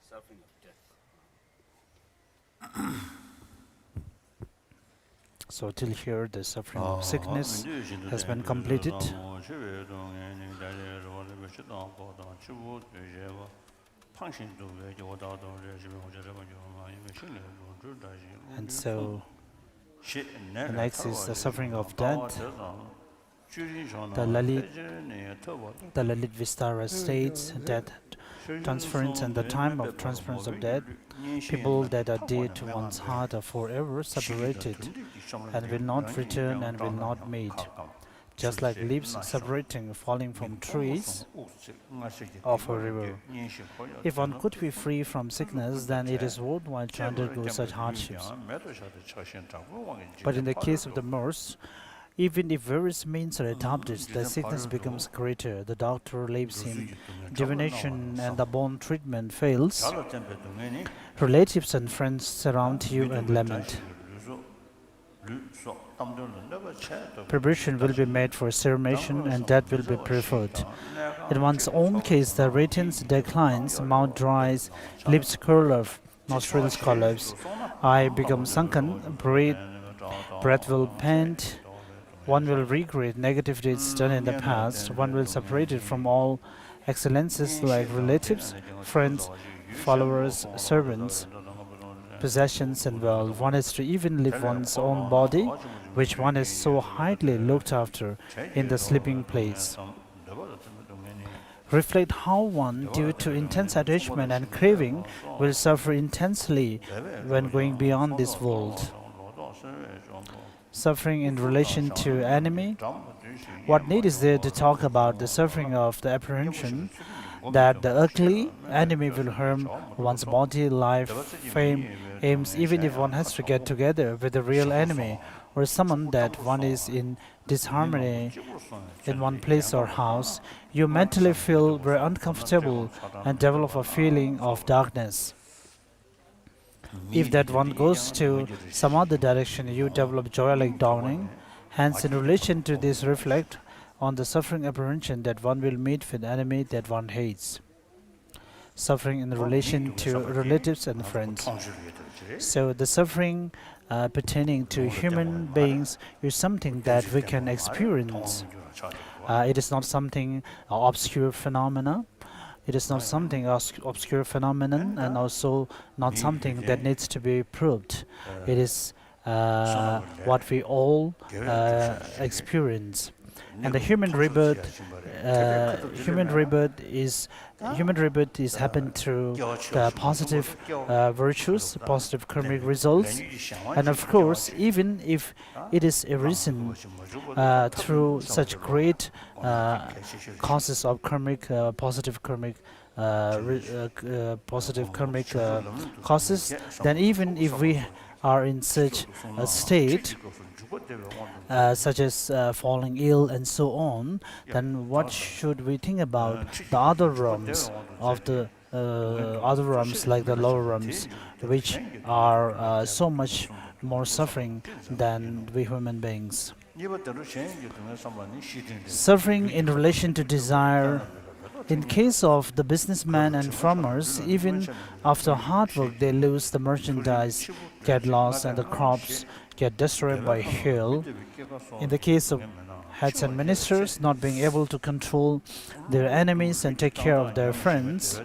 Suffering of death. So till here the suffering of sickness has been completed. And so the next is the suffering of death. The Lalit Vistara states that transference and the time of transference of death, people that are dear to one's heart are forever separated and will not return and will not meet. Just like leaves separating, falling from trees of a river. If one could be free from sickness, then it is worthwhile to undergo such hardships. But in the case of the Moors, even if various means are adopted, the sickness becomes greater. The doctor leaves him, divination and the bone treatment fails. Relatives and friends surround you and lament. Preparation will be made for cerebration and that will be preferred. In one's own case, the radiance declines, mouth dries, lips curl up, nostrils collapse, eye becomes sunken, breath will pant. One will regret negative deeds done in the past. One will separate it from all excellences like relatives, friends, followers, servants, possessions and wealth. One has to even leave one's own body, which one has so highly looked after, in the sleeping place. Reflect how one, due to intense attachment and craving, will suffer intensely when going beyond this world. Suffering in relation to enemy. What need is there to talk about the suffering of the apprehension that the ugly enemy will harm one's body, life, fame, aims, even if one has to get together with the real enemy or someone that one is in disharmony in one place or house, you mentally feel very uncomfortable and develop a feeling of darkness. If that one goes to some other direction, you develop joy like dawning. Hence, in relation to this, reflect on the suffering apprehension that one will meet with enemy that one hates. Suffering in relation to relatives and friends. So the suffering pertaining to human beings is something that we can experience. It is not something obscure phenomena. It is not something obscure phenomenon and also not something that needs to be proved. It is what we all experience. And the human rebirth is happened through the positive virtues, positive karmic results, and of course, even if it is arisen through such great causes of karmic, positive karmic causes, then even if we are in such a state, such as falling ill and so on, then what should we think about the other realms of the other realms like the lower realms, which are so much more suffering than we human beings? Suffering in relation to desire. In case of the businessmen and farmers, even after hard work, they lose the merchandise, get lost, and the crops get destroyed by hail. In the case of heads and ministers, not being able to control their enemies and take care of their friends.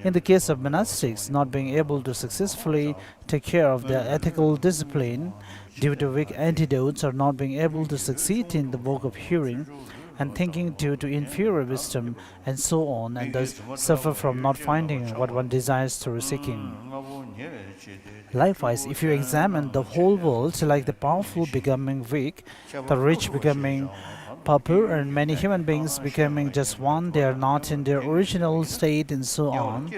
In the case of monastics, not being able to successfully take care of their ethical discipline due to weak antidotes or not being able to succeed in the work of hearing. and thinking due to inferior wisdom, and so on, and thus suffer from not finding what one desires through seeking. Likewise, if you examine the whole world, like the powerful becoming weak, the rich becoming pauper, and many human beings becoming just one, they are not in their original state, and so on.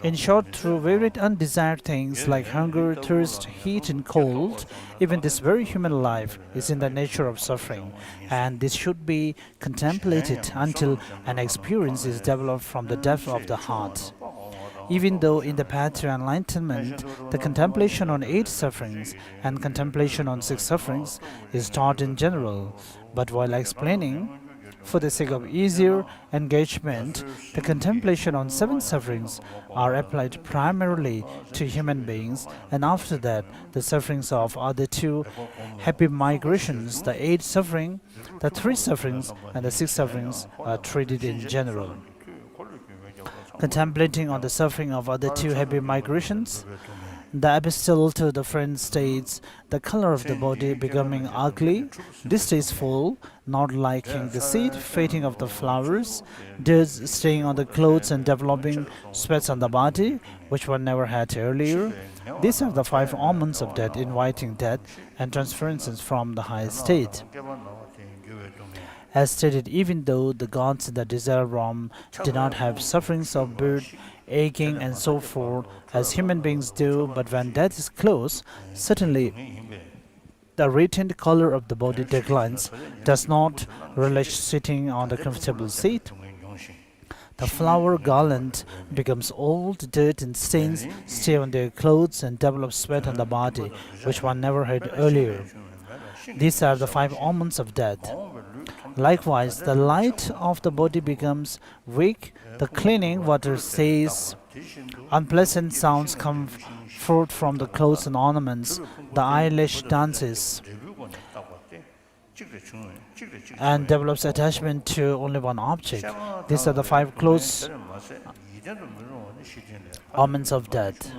In short, through varied undesired things like hunger, thirst, heat, and cold, even this very human life is in the nature of suffering, and this should be contemplated until an experience is developed from the depth of the heart. Even though in the path to enlightenment, the contemplation on 8 sufferings and contemplation on 6 sufferings is taught in general, but while explaining, for the sake of easier engagement, the contemplation on 7 sufferings are applied primarily to human beings, and after that, the sufferings of other 2 happy migrations, the 8 suffering, the 3 sufferings, and the 6 sufferings are treated in general. Contemplating on the suffering of other 2 happy migrations, the epistle to the friend states, the color of the body becoming ugly, distasteful, not liking the seed, fading of the flowers, dirt staying on the clothes and developing sweats on the body, which one never had earlier. These are the 5 omens of death, inviting death and transferences from the high state. As stated, even though the gods in the desire realm did not have sufferings of birth, aching, and so forth, as human beings do, but when death is close, certainly the retained color of the body declines, does not relish sitting on the comfortable seat. The flower garland becomes old, dirt and stains stay on their clothes and develop sweat on the body, which one never had earlier. These are the 5 omens of death. Likewise, the light of the body becomes weak, the cleaning water stays, unpleasant sounds come forth from the clothes and ornaments, the eyelash dances, and develops attachment to only one object. These are the 5 close omens of death.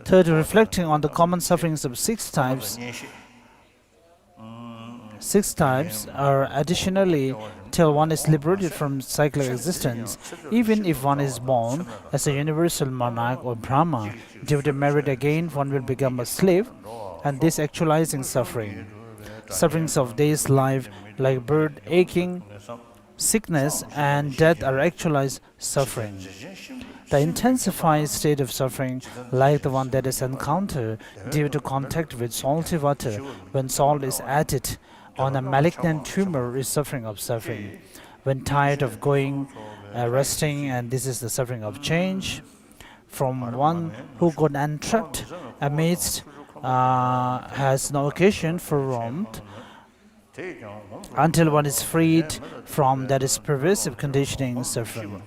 Third, reflecting on the common sufferings of 6 types, 6 types are additionally till one is liberated from cyclic existence. Even if one is born as a universal monarch or Brahma, due to merit again one will become a slave, and this actualizing suffering. Sufferings of this life like birth, aching, sickness, and death are actualized suffering. The intensified state of suffering, like the one that is encountered due to contact with salty water when salt is added on a malignant tumor, is suffering of suffering. When tired of going, resting, and this is the suffering of change. From one who got entrapped amidst has no occasion for warmth, until one is freed from that is pervasive conditioning suffering.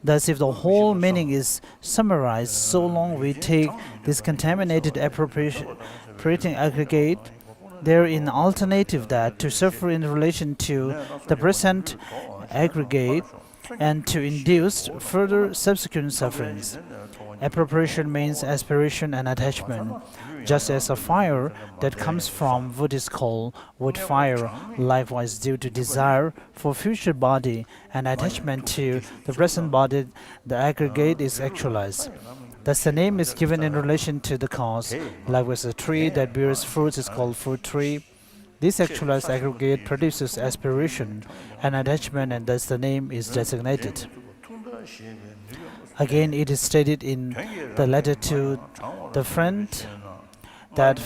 Thus, if the whole meaning is summarized, so long we take this contaminated appropriating aggregate, there is an alternative that to suffer in relation to the present aggregate and to induce further subsequent sufferings. Appropriation means aspiration and attachment. Just as a fire that comes from wood is called wood fire, likewise due to desire for future body and attachment to the present body, the aggregate is actualized. Thus the name is given in relation to the cause. Likewise a tree that bears fruits is called fruit tree. This actualized aggregate produces aspiration and attachment, and thus the name is designated. Again, it is stated in the letter to the friend that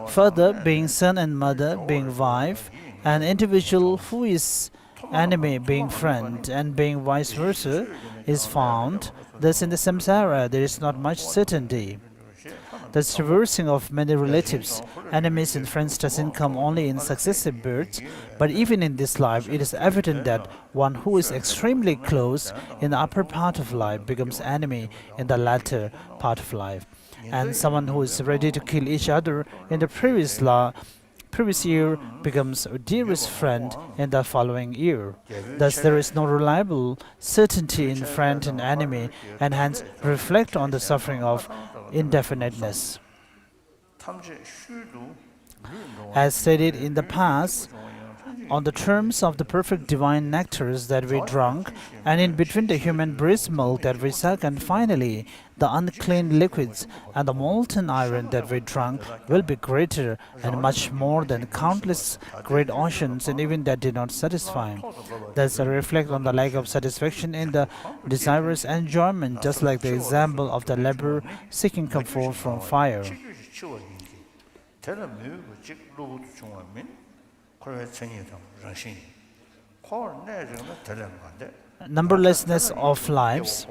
father being son and mother being wife, an individual who is enemy being friend and being vice versa is found. Thus in the samsara there is not much certainty. The traversing of many relatives, enemies and friends doesn't come only in successive births, but even in this life it is evident that one who is extremely close in the upper part of life becomes enemy in the latter part of life, and someone who is ready to kill each other in the previous year becomes a dearest friend in the following year. Thus there is no reliable certainty in friend and enemy, and hence reflect on the suffering of indefiniteness. As stated in the past, on the terms of the perfect divine nectars that we drank, and in between the human breast milk that we suck, and finally the unclean liquids and the molten iron that we drank will be greater and much more than countless great oceans, and even that did not satisfy. Thus, I reflect on the lack of satisfaction in the desirous enjoyment, just like the example of the leper seeking comfort from fire. Numberlessness of lives.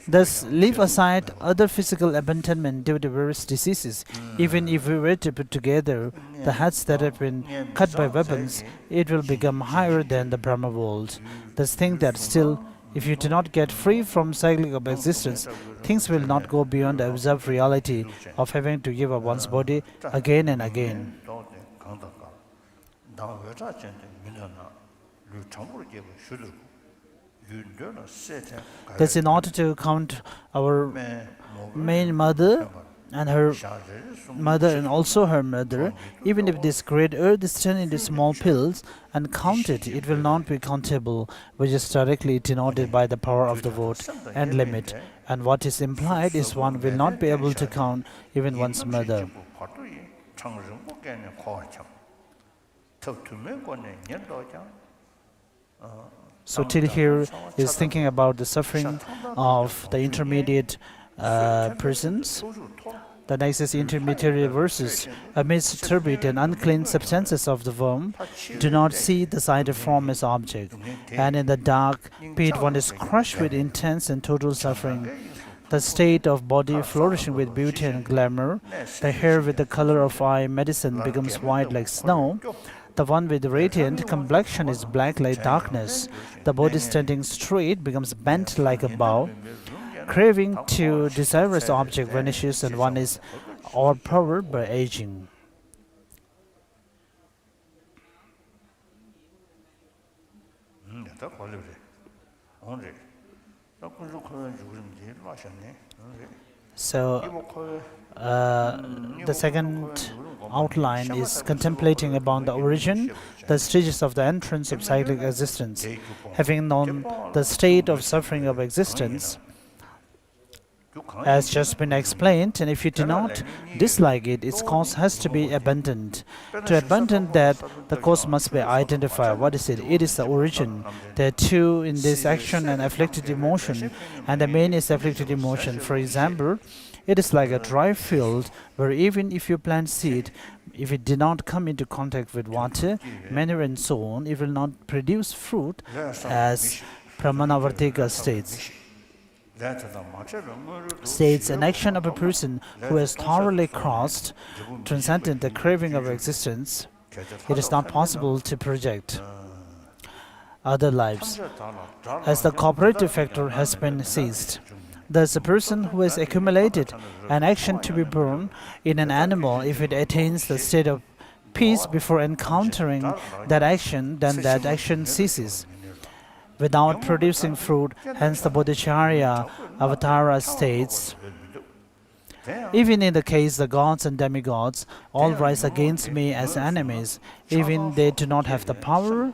Thus, leave aside other physical abandonment due to various diseases. Even if we were to put together the heads that have been cut by weapons, it will become higher than the Brahma world. Thus, think that still, if you do not get free from cycling of existence, things will not go beyond the observed reality of having to give up one's body again and again. Thus, in order to count our main mother and her mother and also her mother, even if this great earth is turned into small pills and counted, it will not be countable, which is directly denoted by the power of the word and limit. And what is implied is one will not be able to count even one's mother. So till here is thinking about the suffering of the intermediate persons. The next is intermediary verses. Amidst turbid and unclean substances of the worm, do not see the sight of form as object. And in the dark pit one is crushed with intense and total suffering. The state of body flourishing with beauty and glamour, the hair with the color of eye medicine becomes white like snow. The one with radiant complexion is black like darkness. The body standing straight becomes bent like a bow. Craving to desirous object vanishes and one is overpowered by aging. So, the second outline is contemplating upon the origin, the stages of the entrance of cyclic existence. Having known the state of suffering of existence, as just been explained, and if you do not dislike it, its cause has to be abandoned. To abandon that, the cause must be identified. What is it? It is the origin. There are two in this action and afflicted emotion, and the main is afflicted emotion. For example, it is like a dry field where even if you plant seed, if it did not come into contact with water, manure and so on, it will not produce fruit, as Pramanavartika states. An action of a person who has thoroughly crossed, transcended the craving of existence, it is not possible to project other lives, as the cooperative factor has been seized. Thus, a person who has accumulated an action to be born in an animal, if it attains the state of peace before encountering that action, then that action ceases without producing fruit. Hence the Bodhicharya Avatara states, even in the case the gods and demigods all rise against me as enemies, even they do not have the power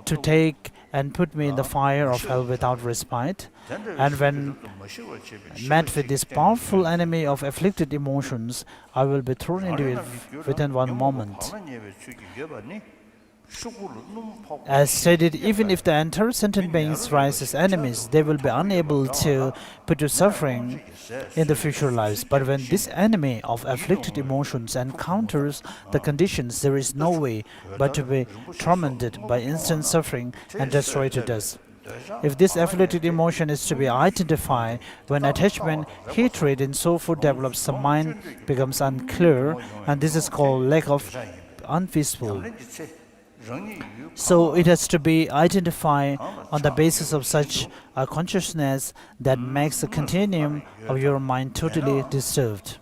to take and put me in the fire of hell without respite. And when met with this powerful enemy of afflicted emotions, I will be thrown into it within one moment. As stated, even if the entire sentient beings rise as enemies, they will be unable to put to suffering in the future lives. But when this enemy of afflicted emotions encounters the conditions, there is no way but to be tormented by instant suffering and destroyed to dust. If this afflicted emotion is to be identified, when attachment, hatred, and so forth develops, the mind becomes unclear, and this is called lack of unpeaceful. So it has to be identified on the basis of such a consciousness that makes the continuum of your mind totally disturbed.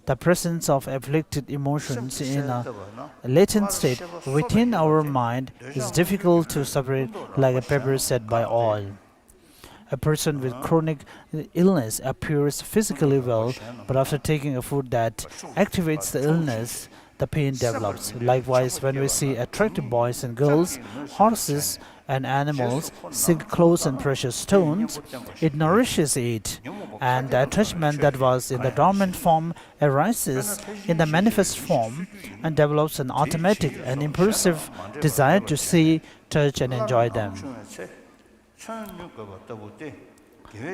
The presence of afflicted emotions in a latent state within our mind is difficult to separate like a pepper set by oil. A person with chronic illness appears physically well, but after taking a food that activates the illness, the pain develops. Likewise, when we see attractive boys and girls, horses, and animals sink clothes and precious stones, it nourishes it, and the attachment that was in the dormant form arises in the manifest form and develops an automatic and impulsive desire to see, touch, and enjoy them.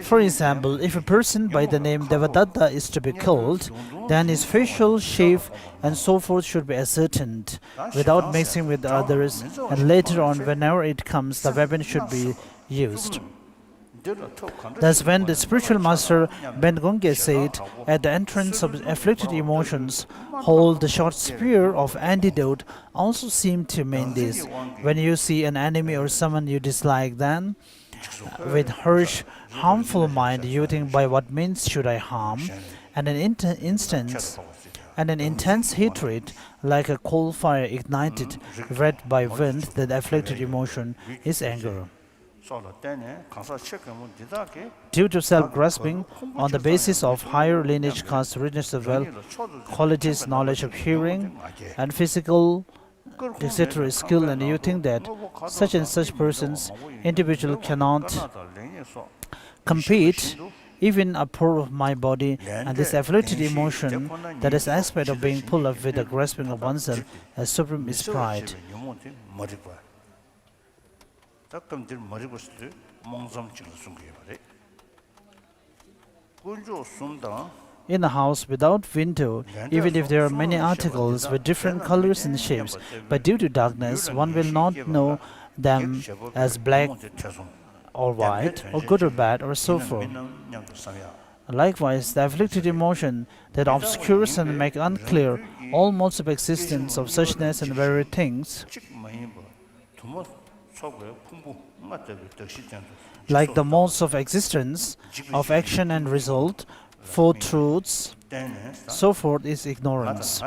For example, if a person by the name Devadatta is to be killed, then his facial shape and so forth should be ascertained without mixing with the others, and later on, whenever it comes, the weapon should be used. Thus, when the spiritual master Ben Gonge said, at the entrance of afflicted emotions, hold the short spear of antidote, also seemed to mean this. When you see an enemy or someone you dislike, then with harsh, harmful mind, you think, by what means should I harm? And an intense hatred, like a coal fire ignited, red by wind, that afflicted emotion is anger. Due to self-grasping, on the basis of higher lineage caste, richness of wealth, qualities, knowledge of hearing, and physical, etc. skill, and you think that such and such persons, individual cannot compete, even a part of my body, and this afflicted emotion, that is aspect of being pulled up with the grasping of oneself as supreme is pride. In a house without window, even if there are many articles with different colors and shapes, but due to darkness, one will not know them as black or white, or good or bad, or so forth. Likewise, the afflicted emotion that obscures and makes unclear all modes of existence of suchness and very things, like the modes of existence, of action and result, four truths, so forth, is ignorance.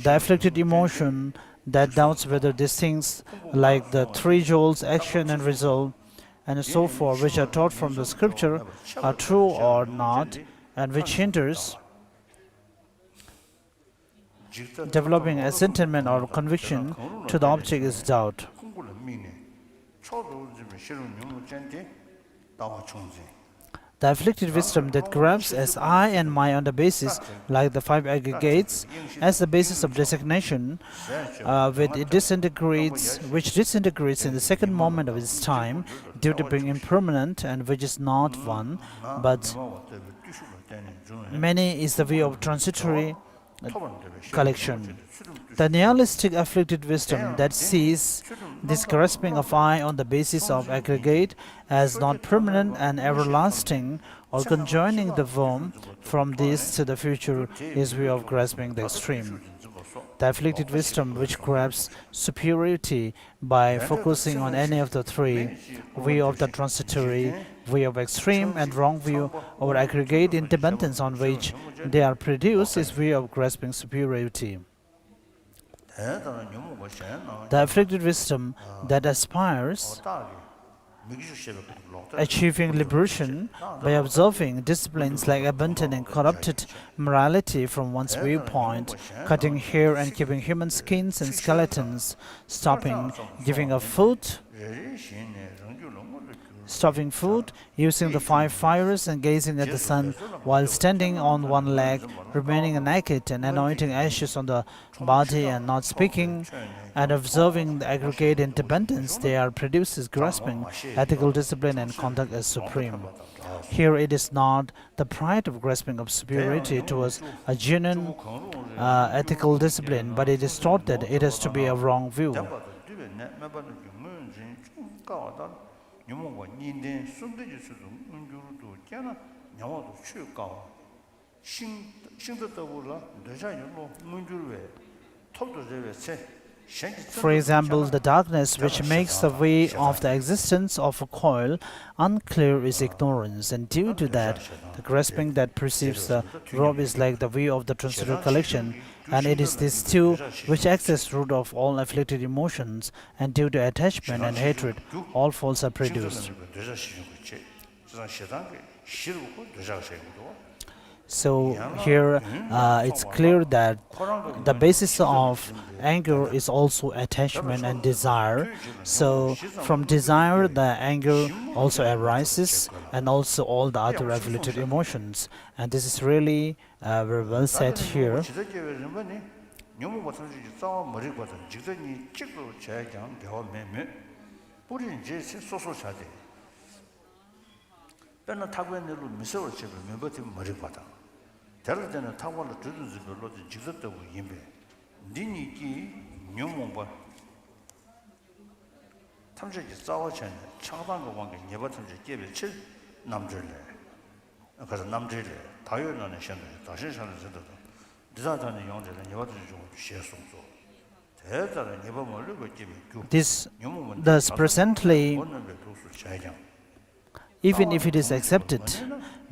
The afflicted emotion that doubts whether these things, like the three jewels, action and result, and so forth, which are taught from the scripture, are true or not, and which hinders developing a sentiment or conviction to the object, is doubt. The afflicted wisdom that grabs as I and my on the basis, like the five aggregates, as the basis of designation, which disintegrates in the second moment of its time, due to being impermanent, and which is not one, but many, is the way of transitory collection. The nihilistic afflicted wisdom that sees this grasping of I on the basis of aggregate as not permanent and everlasting, or conjoining the worm from this to the future, is way of grasping the extreme. The afflicted wisdom which grabs superiority by focusing on any of the three, way of the transitory, way of extreme, and wrong view over aggregate independence on which they are produced, is way of grasping superiority. The afflicted wisdom that aspires achieving liberation by observing disciplines like abundant and corrupted morality from one's viewpoint, cutting hair and keeping human skins and skeletons, stopping giving of food, using the five fires and gazing at the sun while standing on one leg, remaining naked and anointing ashes on the body and not speaking, and observing the aggregate independence they are produces, grasping ethical discipline and conduct as supreme. Here it is not the pride of grasping of superiority towards a genuine ethical discipline, but it is taught that it has to be a wrong view. For example, the darkness which makes the way of the existence of a coil unclear is ignorance, and due to that, the grasping that perceives the rope is like the way of the transcendental collection, and it is these two which acts as root of all afflicted emotions, and due to attachment and hatred, all faults are produced. So here it's clear that the basis of anger is also attachment and desire. So from desire, the anger also arises, and also all the other afflicted emotions. And this is really very well said here. 대르데는 타고는 주든지 별로지 직접되고 임배 니니기 뇽몽바 탐지기 싸워전 차단거 관계 예버튼지 깨비 칠 남들래 그래서 남들래 다요는 현대 다신선을 저도 디자단의 용제는 예버튼지 좀 시에송소 대자는 예버멀 그 깨비 This thus presently, even if it is accepted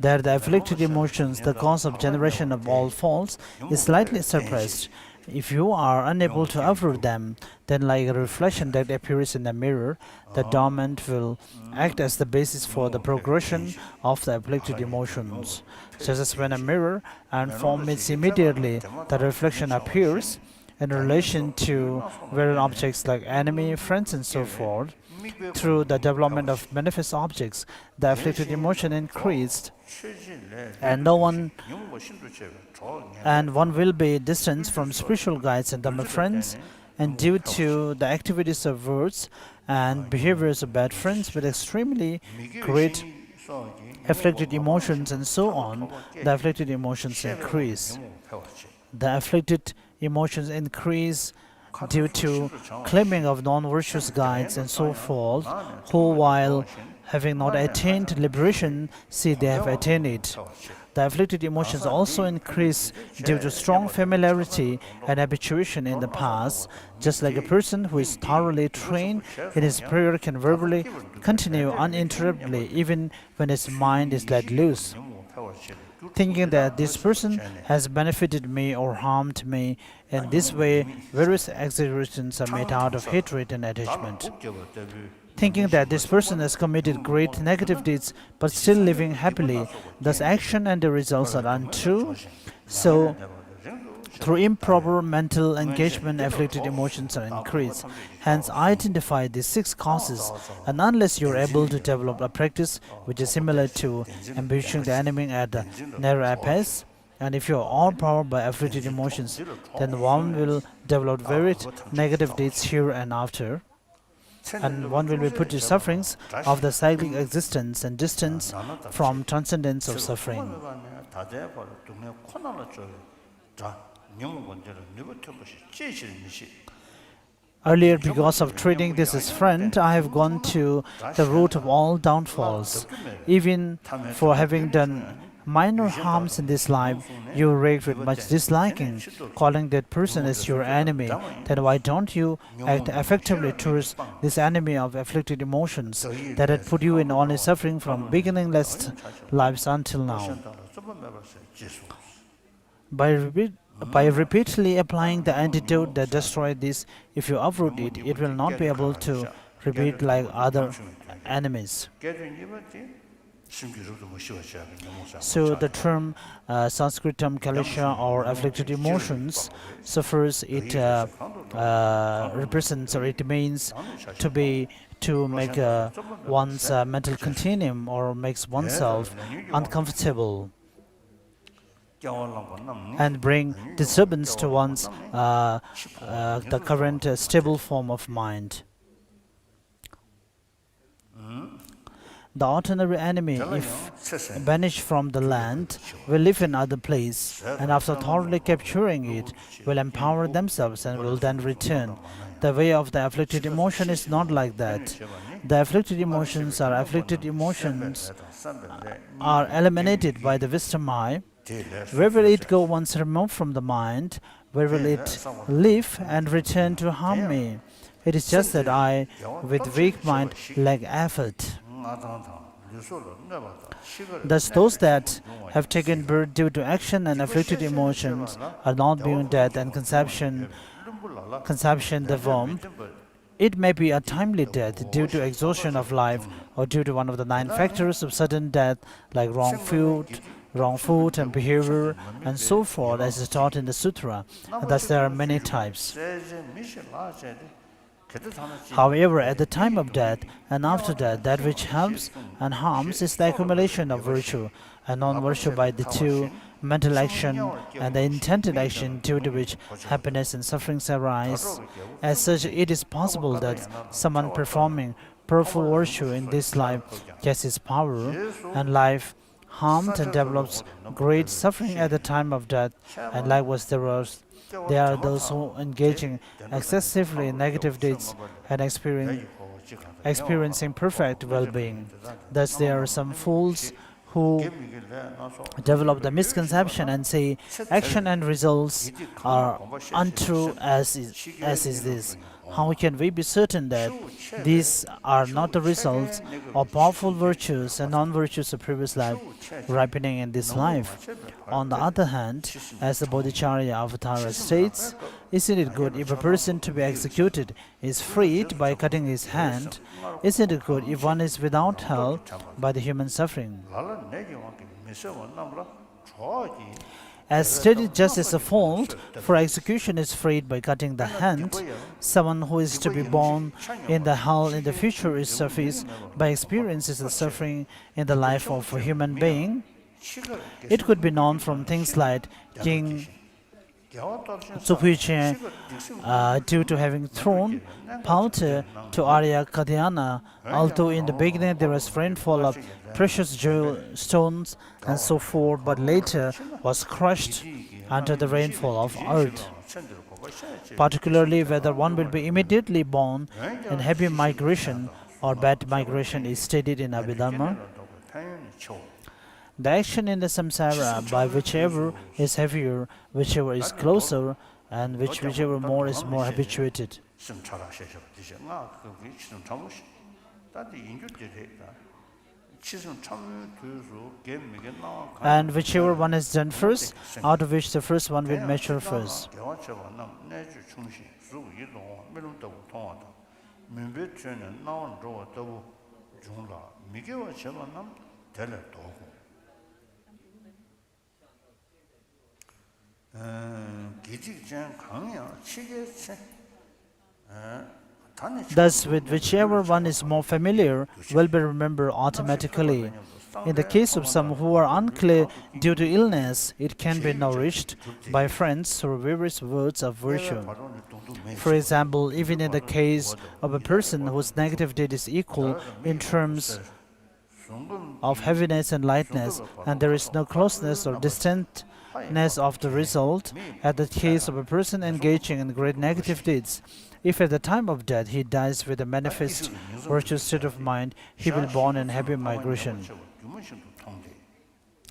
that the afflicted emotions, the cause of generation of all faults, is slightly suppressed, if you are unable to uproot them, then like a reflection that appears in a mirror, the dormant will act as the basis for the progression of the afflicted emotions. Just as when a mirror and form meets immediately, the reflection appears in relation to various objects like enemy, friends, and so forth. Through the development of manifest objects, the afflicted emotion increased, and one will be distanced from spiritual guides and Dhamma friends, and due to the activities of words and behaviors of bad friends with extremely great afflicted emotions and so on, the afflicted emotions increase. The afflicted emotions increase due to claiming of non-virtuous guides and so forth, who while having not attained liberation, see they have attained it. The afflicted emotions also increase due to strong familiarity and habituation in the past, just like a person who is thoroughly trained in his prayer can verbally continue uninterruptedly even when his mind is let loose, thinking that this person has benefited me or harmed me. In this way, various exaggerations are made out of hatred and attachment. Thinking that this person has committed great negative deeds but still living happily, thus action and the results are untrue. So, through improper mental engagement, afflicted emotions are increased. Hence, identify these 6 causes, and unless you are able to develop a practice which is similar to ambushing the enemy at the narrow abyss, and if you are all powered by afflicted emotions, then one will develop varied negative deeds here and after, and one will be put to sufferings of the cyclic existence and distance from transcendence of suffering. Earlier, because of treating this as friend, I have gone to the root of all downfalls. Even for having done minor harms in this life, you react with much disliking, calling that person as your enemy. Then why don't you act effectively towards this enemy of afflicted emotions that had put you in only suffering from beginningless lives until now? By repeatedly applying the antidote that destroys this, if you uproot it, it will not be able to repeat like other enemies. So the term Sanskrit term kalisha or afflicted emotions suffers, it represents, or it means to make one's mental continuum, or makes oneself uncomfortable and bring disturbance to one's the current stable form of mind. The ordinary enemy, if banished from the land, will live in other place, and after thoroughly capturing it, will empower themselves and will then return. The way of the afflicted emotion is not like that. The afflicted emotions are eliminated by the wisdom eye. Where will it go once removed from the mind? where will it live and return to harm me? It is just that I, with weak mind, lack effort. Thus, those that have taken birth due to action and afflicted emotions are not beyond death and conception deformed. It may be a timely death due to exhaustion of life or due to one of the 9 factors of sudden death, like wrong food and behavior, and so forth, as is taught in the sutra. And thus, there are many types. However, at the time of death and after death, that which helps and harms is the accumulation of virtue and non-virtue by the 2, mental action and the intended action, due to which happiness and sufferings arise. As such, it is possible that someone performing powerful virtue in this life gets his power and life harmed and develops great suffering at the time of death, and likewise there are those who engaging excessively in negative deeds and experiencing perfect well-being. Thus, there are some fools who develop the misconception and say action and results are untrue as is this. How can we be certain that these are not the results of powerful virtues and non-virtues of previous life ripening in this life? On the other hand, as the Bodhicharya Avatara states, isn't it good if a person to be executed is freed by cutting his hand? Isn't it good if one is without hell by the human suffering? As stated, just as a fault for execution is freed by cutting the hand, someone who is to be born in the hell in the future is sufficed by experiences the suffering in the life of a human being. It could be known from things like King Tsupuichen, due to having thrown powder to Arya Kadyana, although in the beginning there was rainfall of precious jewel stones and so forth, but later was crushed under the rainfall of earth. Particularly whether one will be immediately born in happy migration or bad migration is stated in Abhidharma. The action in the samsara by whichever is heavier, whichever is closer, and whichever more is more habituated. And whichever one is done first, out of which the first one will mature first. Thus, with whichever one is more familiar, will be remembered automatically. In the case of some who are unclear due to illness, it can be nourished by friends through various words of virtue. For example, even in the case of a person whose negative deed is equal in terms of heaviness and lightness, and there is no closeness or distantness of the result, at the case of a person engaging in great negative deeds, if at the time of death he dies with a manifest virtuous state of mind, he will be born in happy migration.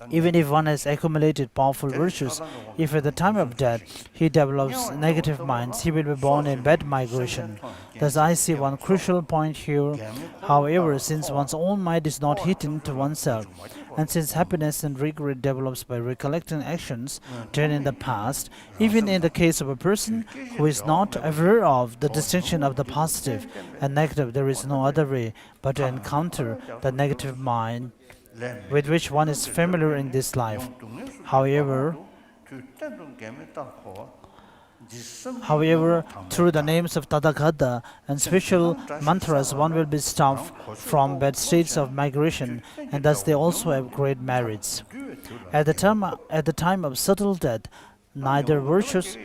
Even if one has accumulated powerful virtues, if at the time of death he develops negative minds, he will be born in bad migration. Thus I see one crucial point here. However, since one's own mind is not hidden to oneself, and since happiness and regret develops by recollecting actions done in the past, even in the case of a person who is not aware of the distinction of the positive and negative, there is no other way but to encounter the negative mind with which one is familiar in this life. However, through the names of Tathagata and special mantras, one will be stopped from bad states of migration, and thus they also have great merits. At the time of subtle death, neither virtuous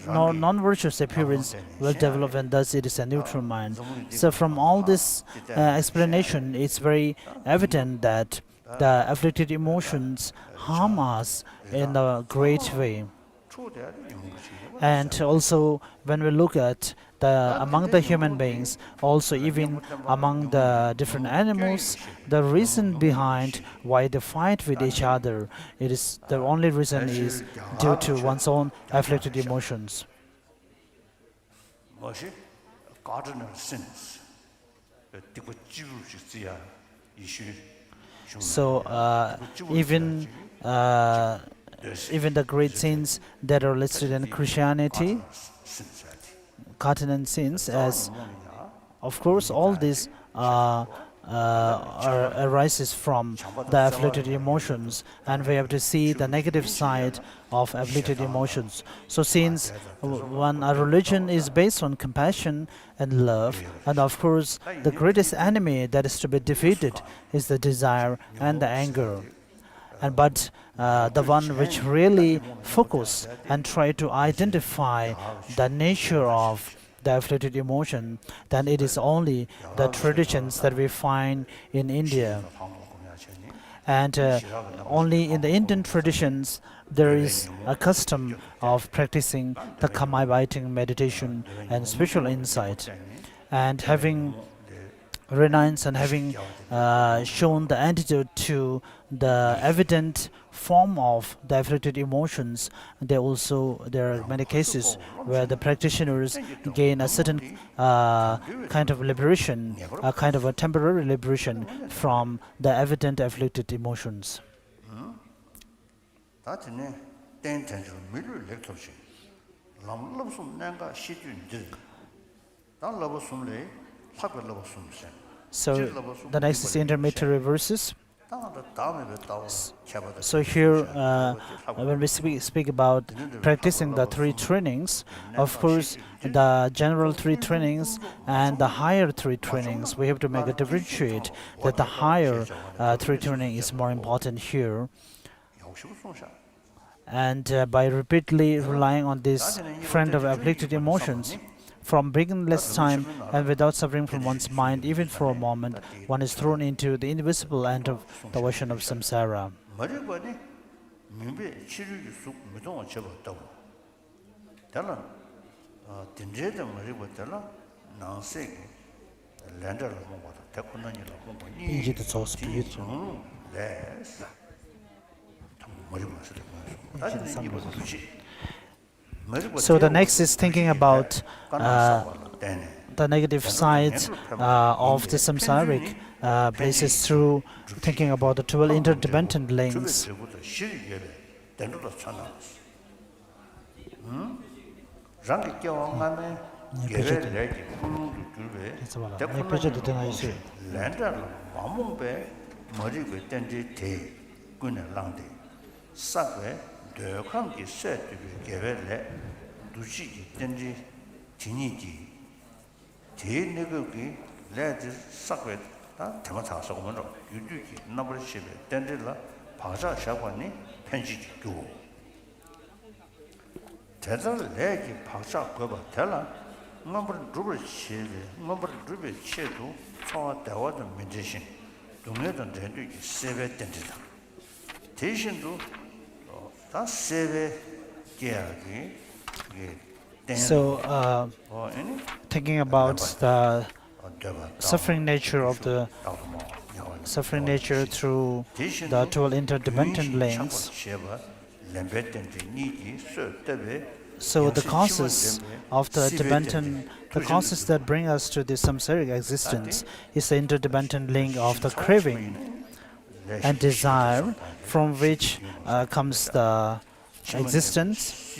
nor non-virtuous appearance will develop, and thus it is a neutral mind. So from all this explanation, it's very evident that the afflicted emotions harm us in a great way. And also, when we look at among the human beings, also even among the different animals, the reason behind why they fight with each other, it is the only reason is due to one's own afflicted emotions. cardinal sins. So even the great sins that are listed in Christianity, cardinal sins, as of course all these arises from the afflicted emotions, and we have to see the negative side of afflicted emotions. So since when a religion is based on compassion and love, and of course the greatest enemy that is to be defeated is the desire and the anger. But the one which really focus and try to identify the nature of the afflicted emotion, then it is only the traditions that we find in India. And only in the Indian traditions there is a custom of practicing the Kama-biting meditation and spiritual insight. And having renounced and having shown the antidote to the evident form of the afflicted emotions, there are many cases where the practitioners gain a certain kind of liberation, a kind of a temporary liberation from the evident afflicted emotions. So the next is intermediary verses. So here, when we speak about practicing the three trainings, of course, the general three trainings and the higher three trainings, we have to make a differentiate that the higher three training is more important here. And by repeatedly relying on this friend of afflicted emotions, from beginningless time and without suffering from one's mind, even for a moment, one is thrown into the invisible end of the ocean of samsara. So the next is thinking about the negative sides of the samsaric places through thinking about the 12 interdependent links. dökangi set gevele duchi tenji tiniji te negogi led sakwe ta tema taso gomo yuduki number shibe tendela paja shawani penji gu tedal legi paja goba tela number rubber shibe number rubber chedu so dawa the meditation 동네던 전주기 세배 던지다 대신도 다 세배 계약이 So thinking about the suffering nature of the suffering nature through the 12 interdependent links. So the causes of the causes that bring us to the samsaric existence is the interdependent link of the craving and desire, from which comes the existence.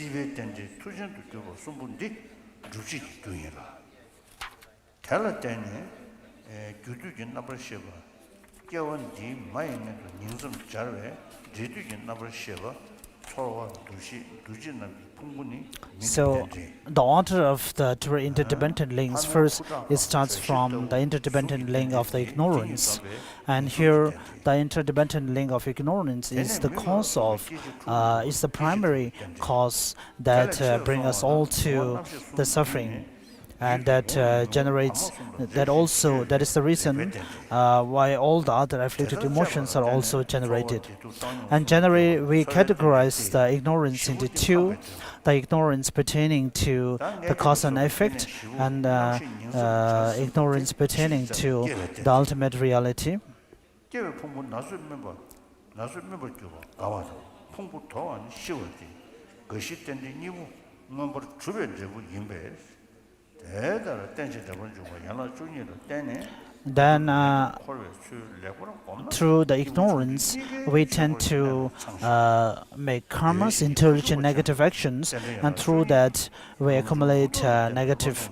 So the order of the two interdependent links, first it starts from the interdependent link of the ignorance, and here the interdependent link of ignorance is the cause of is the primary cause that bring us all to the suffering. and that generates that is the reason why all the other afflicted emotions are also generated. And generally we categorize the ignorance into two: the ignorance pertaining to the cause and effect, and ignorance pertaining to the ultimate reality. Then through the ignorance we tend to make karmas, intelligent negative actions, and through that we accumulate negative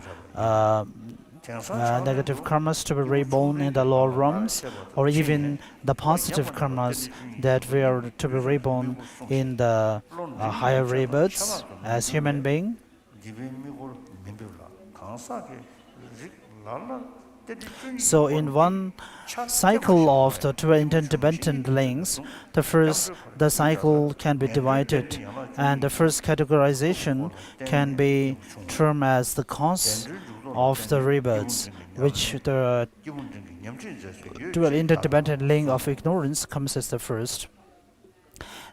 karmas to be reborn in the lower realms, or even the positive karmas that we are to be reborn in the higher rebirths as human being. So in one cycle of the two interdependent links, the cycle can be divided, and the first categorization can be termed as the cause of the rebirths, which the dual interdependent link of ignorance comes as the first.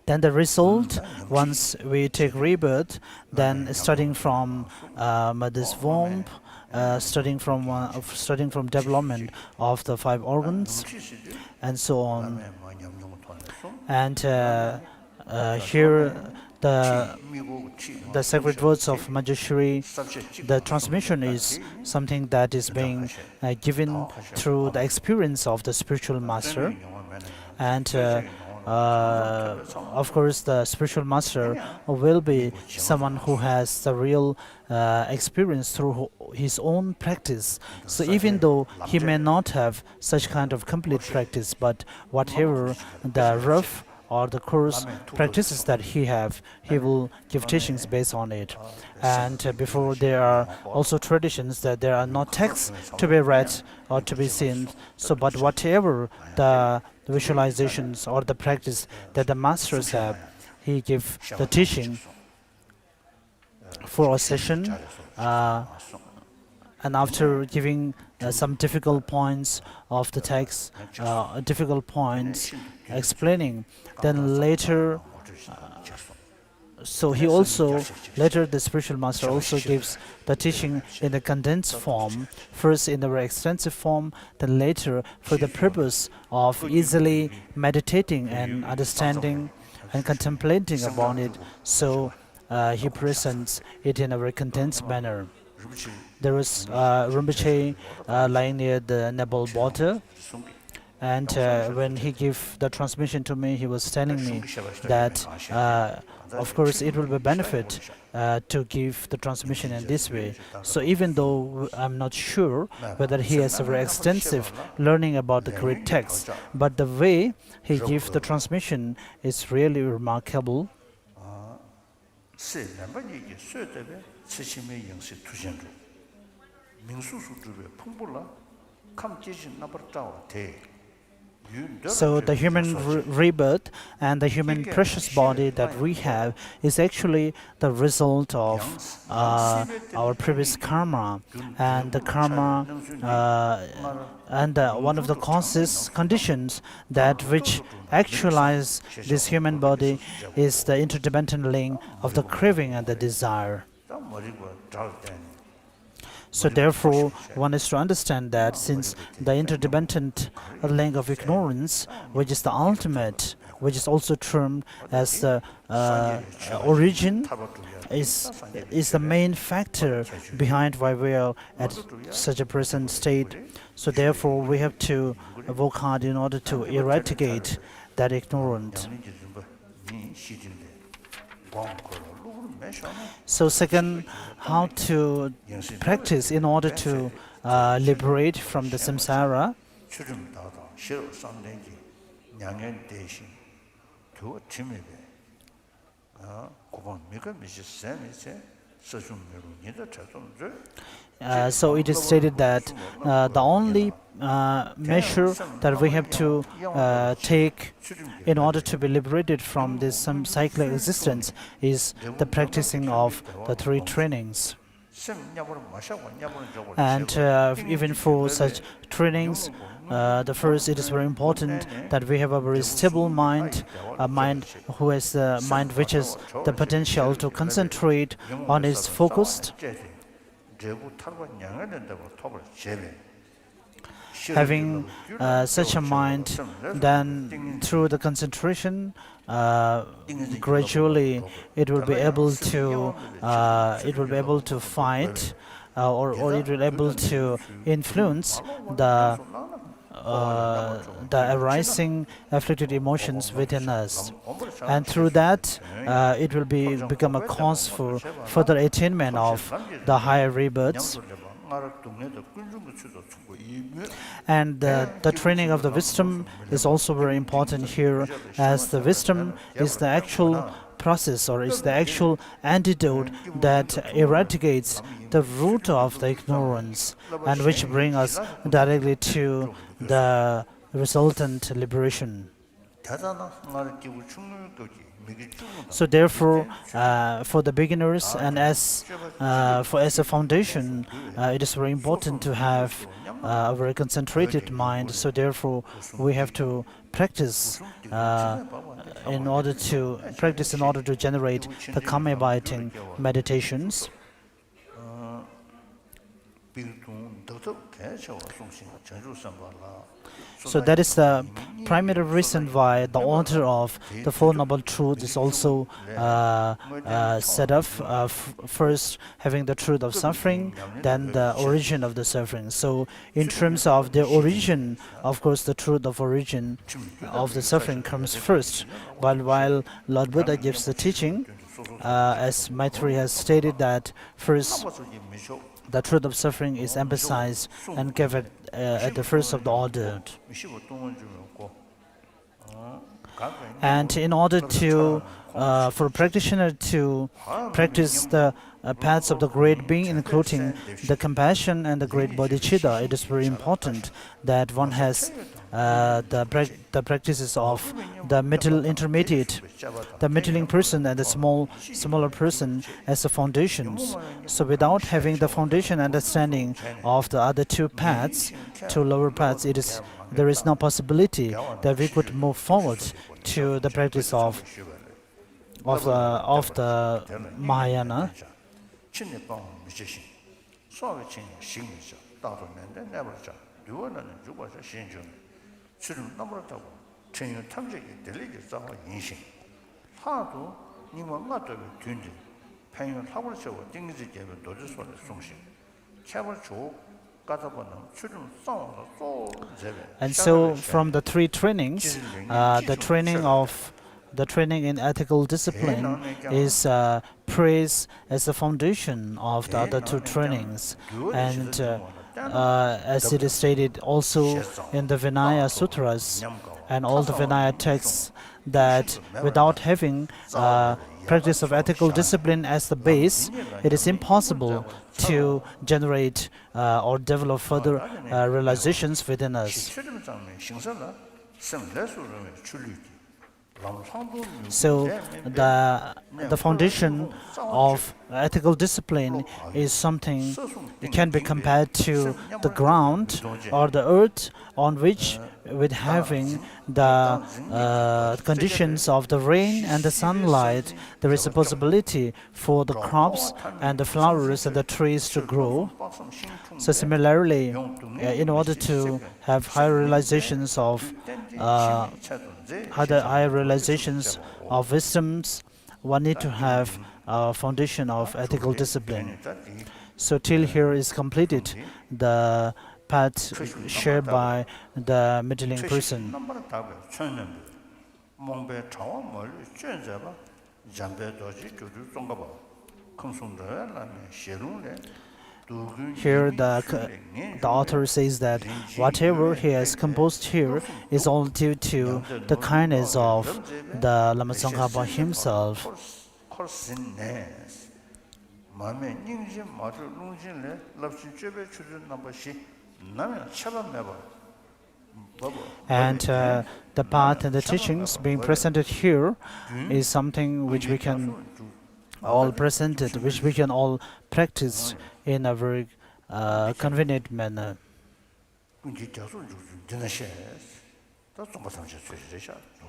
Then the result, once we take rebirth, then starting from mother's womb, starting from development of the 5 organs, and so on. And here the sacred words of Manjushri, the transmission is something that is being given through the experience of the spiritual master. And of course the spiritual master will be someone who has the real experience through his own practice. So even though he may not have such kind of complete practice, but whatever the rough or the course practices that he will give teachings based on it. And before, there are also traditions that there are no texts to be read or to be seen. So but whatever the visualizations or the practice that the masters have, he gives the teaching for a session, and after giving some difficult points of the text, difficult points explaining, then later so he also later the spiritual master also gives the teaching in a condensed form, first in a very extensive form, then later for the purpose of easily meditating and understanding and contemplating upon it. So he presents it in a very condensed manner. There was Rinpoche lying near the Nepal border, and when he gave the transmission to me, he was telling me that of course it will be benefit to give the transmission in this way. So even though I'm not sure whether he has a very extensive learning about the great text, but the way he gives the transmission is really remarkable. So the human rebirth and the human precious body that we have is actually the result of our previous karma, and the karma and one of the conditions that which actualize this human body is the interdependent link of the craving and the desire. So therefore, one is to understand that since the interdependent link of ignorance, which is the ultimate, which is also termed as the origin, is the main factor behind why we are at such a present state. So therefore, we have to work hard in order to eradicate that ignorance. So second, how to practice in order to liberate from the samsara. So it is stated that the only measure that we have to take in order to be liberated from this cyclic existence is the practicing of the 3 trainings. And even for such trainings, the first, it is very important that we have a very stable mind, a mind who has a mind which has the potential to concentrate on its focused. Having such a mind, then through the concentration, gradually it will be able to fight, or it will be able to influence the arising afflicted emotions within us, and through that it will become a cause for further attainment of the higher rebirths. And the training of the wisdom is also very important here, as the wisdom is the actual process, or is the actual antidote that eradicates the root of the ignorance, and which bring us directly to the resultant liberation. So therefore, for the beginners and as a foundation, it is very important to have a very concentrated mind. So therefore, we have to practice in order to generate the calm abiding meditations. So that is the primary reason why the order of the Four Noble Truths is also set up. First, having the truth of suffering, then the origin of the suffering. So in terms of the origin, of course, the truth of origin of the suffering comes first. But while Lord Buddha gives the teaching, as Maitri has stated, that first, the truth of suffering is emphasized and given at the first of the order. And in order to, for a practitioner to practice the paths of the great being, including the compassion and the great bodhicitta, it is very important that one has the practices of the middle intermediate, the middling person and the smaller person as the foundations. So without having the foundation understanding of the other two paths, two lower paths, there is no possibility that we could move forward to the practice of the Mahayana. And so from the three trainings, the training in ethical discipline is praised as the foundation of the other two trainings. And as it is stated also in the Vinaya Sutras and all the Vinaya texts, that without having practice of ethical discipline as the base, it is impossible to generate or develop further realizations within us. So the foundation of ethical discipline is something that can be compared to the ground or the earth, on which, with having the conditions of the rain and the sunlight, there is a possibility for the crops and the flowers and the trees to grow. So similarly, in order to have higher realizations of wisdoms, one need to have a foundation of ethical discipline. So till here is completed the path shared by the middling person. Here the author says that whatever he has composed here is all due to the kindness of the Lama Tsongkhapa himself. And the path and the teachings being presented here is something which we can all presented, which we can all practice in a very convenient manner.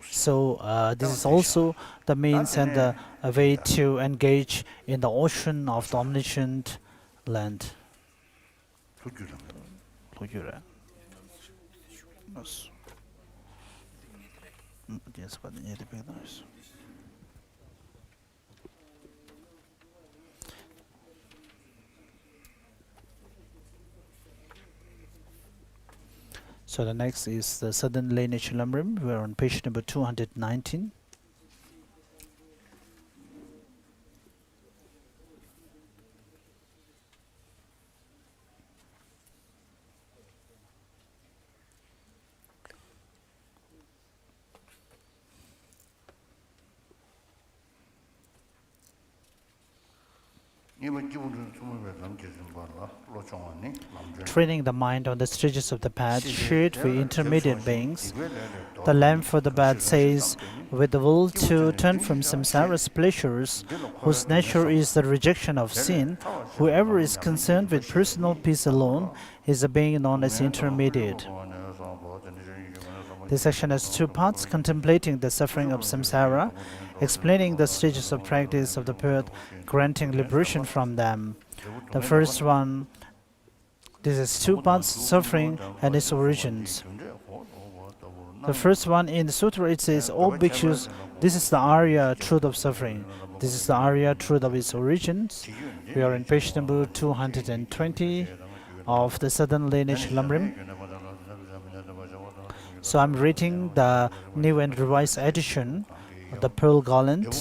So this is also the means and the way to engage in the ocean of the omniscient land. So the next is the southern lineage Lam Rim. We are on page number 219. Training the mind on the stages of the path shared with intermediate beings. The Lamb for the path says, with the will to turn from samsara's pleasures, whose nature is the rejection of sin, whoever is concerned with personal peace alone is a being known as intermediate. This section has two parts: contemplating the suffering of samsara, explaining the stages of practice of the path, granting liberation from them. The first one, this is two parts: suffering and its origins. The first one in the sutra, it says, "O bhikshus, this is the Arya truth of suffering. This is the Arya truth of its origins." We are in page number 220 of the southern lineage Lam Rim. So I'm reading the new and revised edition of the Pearl Garland.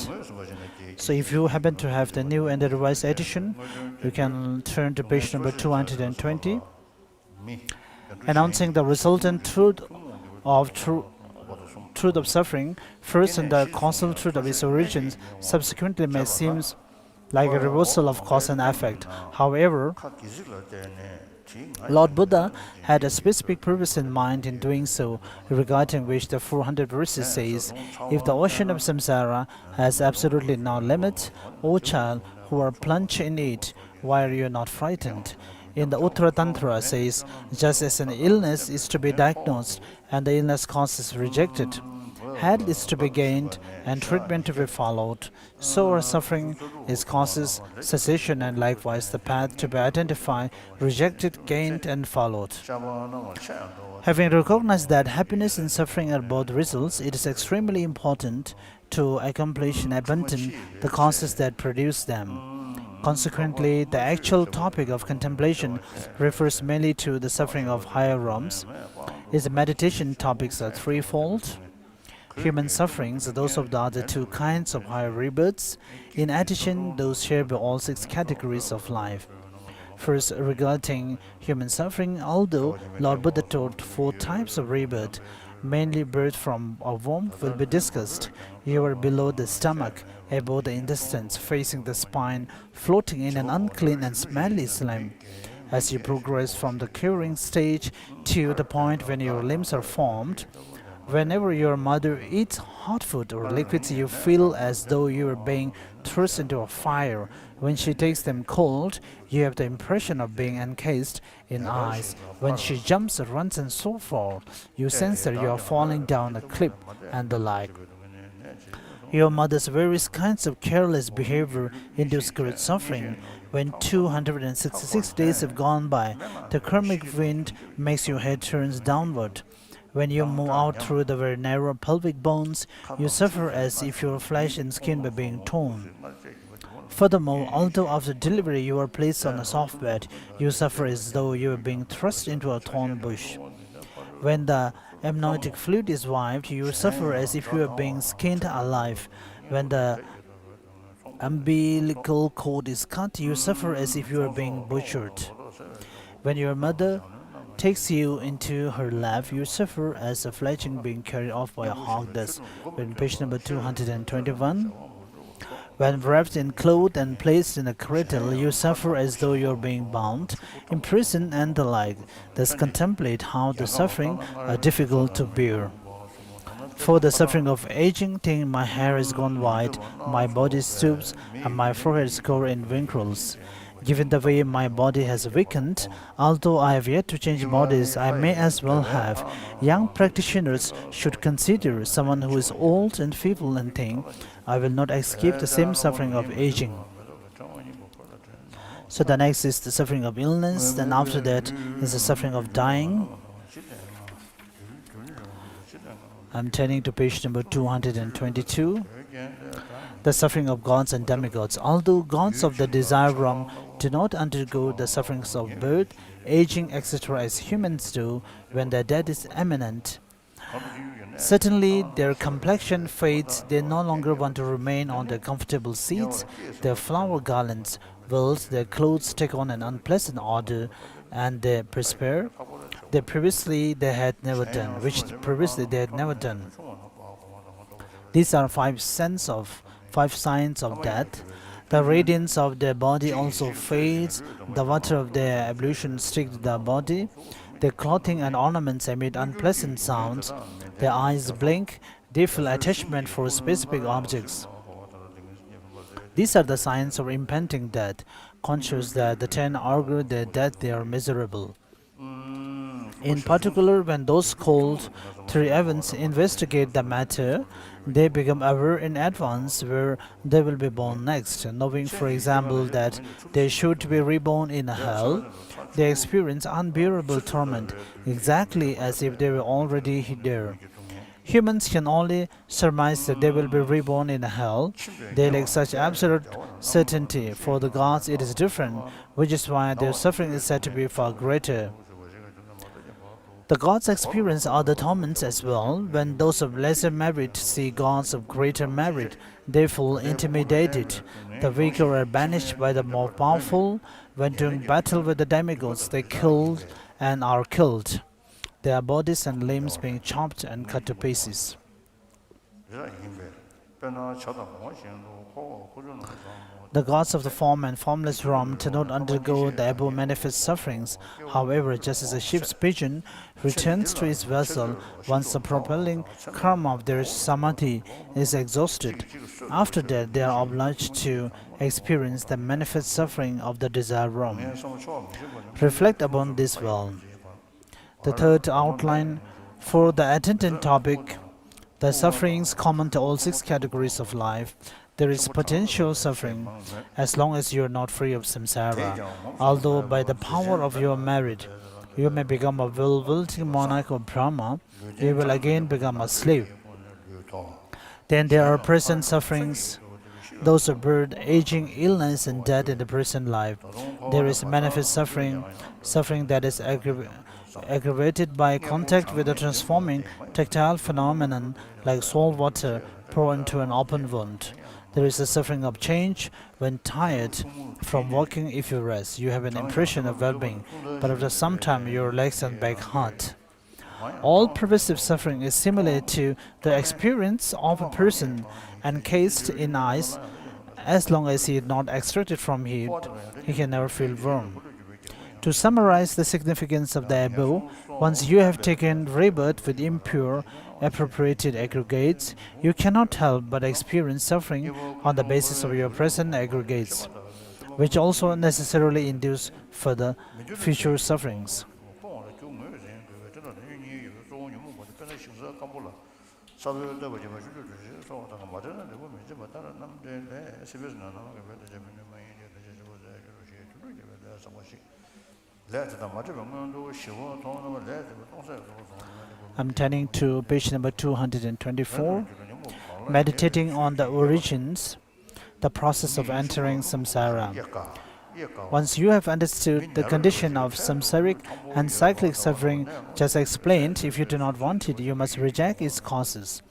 So if you happen to have the new and the revised edition, you can turn to page number 220, announcing the resultant truth of suffering. First, in the causal truth of its origins, subsequently may seem like a reversal of cause and effect. However, Lord Buddha had a specific purpose in mind in doing so, regarding which the 400 verses says, "If the ocean of samsara has absolutely no limit, O child who are plunged in it, why are you not frightened?" In the Uttara Tantra says, just as an illness is to be diagnosed and the illness cause is rejected, health is to be gained and treatment to be followed, so our suffering is causes cessation, and likewise the path to be identified, rejected, gained and followed. Having recognized that happiness and suffering are both results, it is extremely important to accomplish and abandon the causes that produce them. Consequently, the actual topic of contemplation refers mainly to the suffering of higher realms. Its meditation topics are threefold: human sufferings, those of the other two kinds of higher rebirths, in addition those shared by all six categories of life. First, regarding human suffering, although Lord Buddha taught 4 types of rebirth, mainly birth from a womb will be discussed. You are below the stomach, above the intestines, facing the spine, floating in an unclean and smelly slime. As you progress from the curing stage to the point when your limbs are formed, whenever your mother eats hot food or liquids, you feel as though you are being thrust into a fire. When she takes them cold, you have the impression of being encased in ice. When she jumps, runs and so forth, you sense that you are falling down a cliff and the like. Your mother's various kinds of careless behavior induce great suffering. When 266 days have gone by, the karmic wind makes your head turns downward. When you move out through the very narrow pelvic bones, you suffer as if your flesh and skin were being torn. Furthermore, although after delivery you are placed on a soft bed, you suffer as though you were being thrust into a thorn bush. When the amniotic fluid is wiped, you suffer as if you were being skinned alive. When the umbilical cord is cut, you suffer as if you were being butchered. When your mother takes you into her lap, you suffer as a fledgling being carried off by a hawk. Thus, in page number 221, when wrapped in cloth and placed in a cradle, you suffer as though you are being bound, imprisoned and the like. Thus contemplate how the suffering are difficult to bear. For the suffering of aging, think my hair is gone white, my body stoops, and my forehead is covered in wrinkles. Given the way my body has weakened, although I have yet to change bodies, I may as well have. Young practitioners should consider someone who is old and feeble and think, I will not escape the same suffering of aging. So the next is the suffering of illness, then after that is the suffering of dying. I'm turning to page number 222. The suffering of gods and demigods. Although gods of the desire realm do not undergo the sufferings of birth, aging, etc. as humans do when their death is imminent, certainly their complexion fades, they no longer want to remain on their comfortable seats, their flower garlands wilt, their clothes take on an unpleasant odor, and they perspire, which previously they had never done. These are five signs of death. The radiance of their body also fades, the water of their ablution sticks to the body, their clothing and ornaments emit unpleasant sounds, their eyes blink, they feel attachment for specific objects. These are the signs of impending death, conscious that the 10 augur their death they are miserable. In particular, when those called three events investigate the matter, they become aware in advance where they will be born next. Knowing, for example, that they should be reborn in hell, they experience unbearable torment, exactly as if they were already there. Humans can only surmise that they will be reborn in hell. They lack such absolute certainty. For the gods it is different, which is why their suffering is said to be far greater. The gods experience other torments as well. When those of lesser merit see gods of greater merit, they feel intimidated. The weaker are banished by the more powerful. When doing battle with the demigods, they kill and are killed, their bodies and limbs being chopped and cut to pieces. The gods of the form and formless realm do not undergo the above manifest sufferings. However, just as a ship's pigeon returns to its vessel once the propelling karma of their samadhi is exhausted, after that they are obliged to experience the manifest suffering of the desire realm. Reflect upon this well. The third outline for the attendant topic, the sufferings common to all 6 categories of life. There is potential suffering as long as you are not free of samsara. Although by the power of your merit, you may become a will-wielding monarch of Brahma, you will again become a slave. Then there are present sufferings, those of birth, aging, illness, and death in the present life. There is manifest suffering, suffering that is aggravated by contact with a transforming tactile phenomenon like salt water poured into an open wound. There is a suffering of change. When tired from walking, if you rest, you have an impression of well-being, but after some time your legs and back hurt. All pervasive suffering is similar to the experience of a person encased in ice. As long as he is not extracted from heat, he can never feel warm. To summarize the significance of the above, once you have taken rebirth with impure, appropriated aggregates, you cannot help but experience suffering on the basis of your present aggregates, which also necessarily induce further future sufferings. I'm turning to page number 224. Meditating on the origins, the process of entering samsara. Once you have understood the condition of samsaric and cyclic suffering just explained, if you do not want it, you must reject its causes.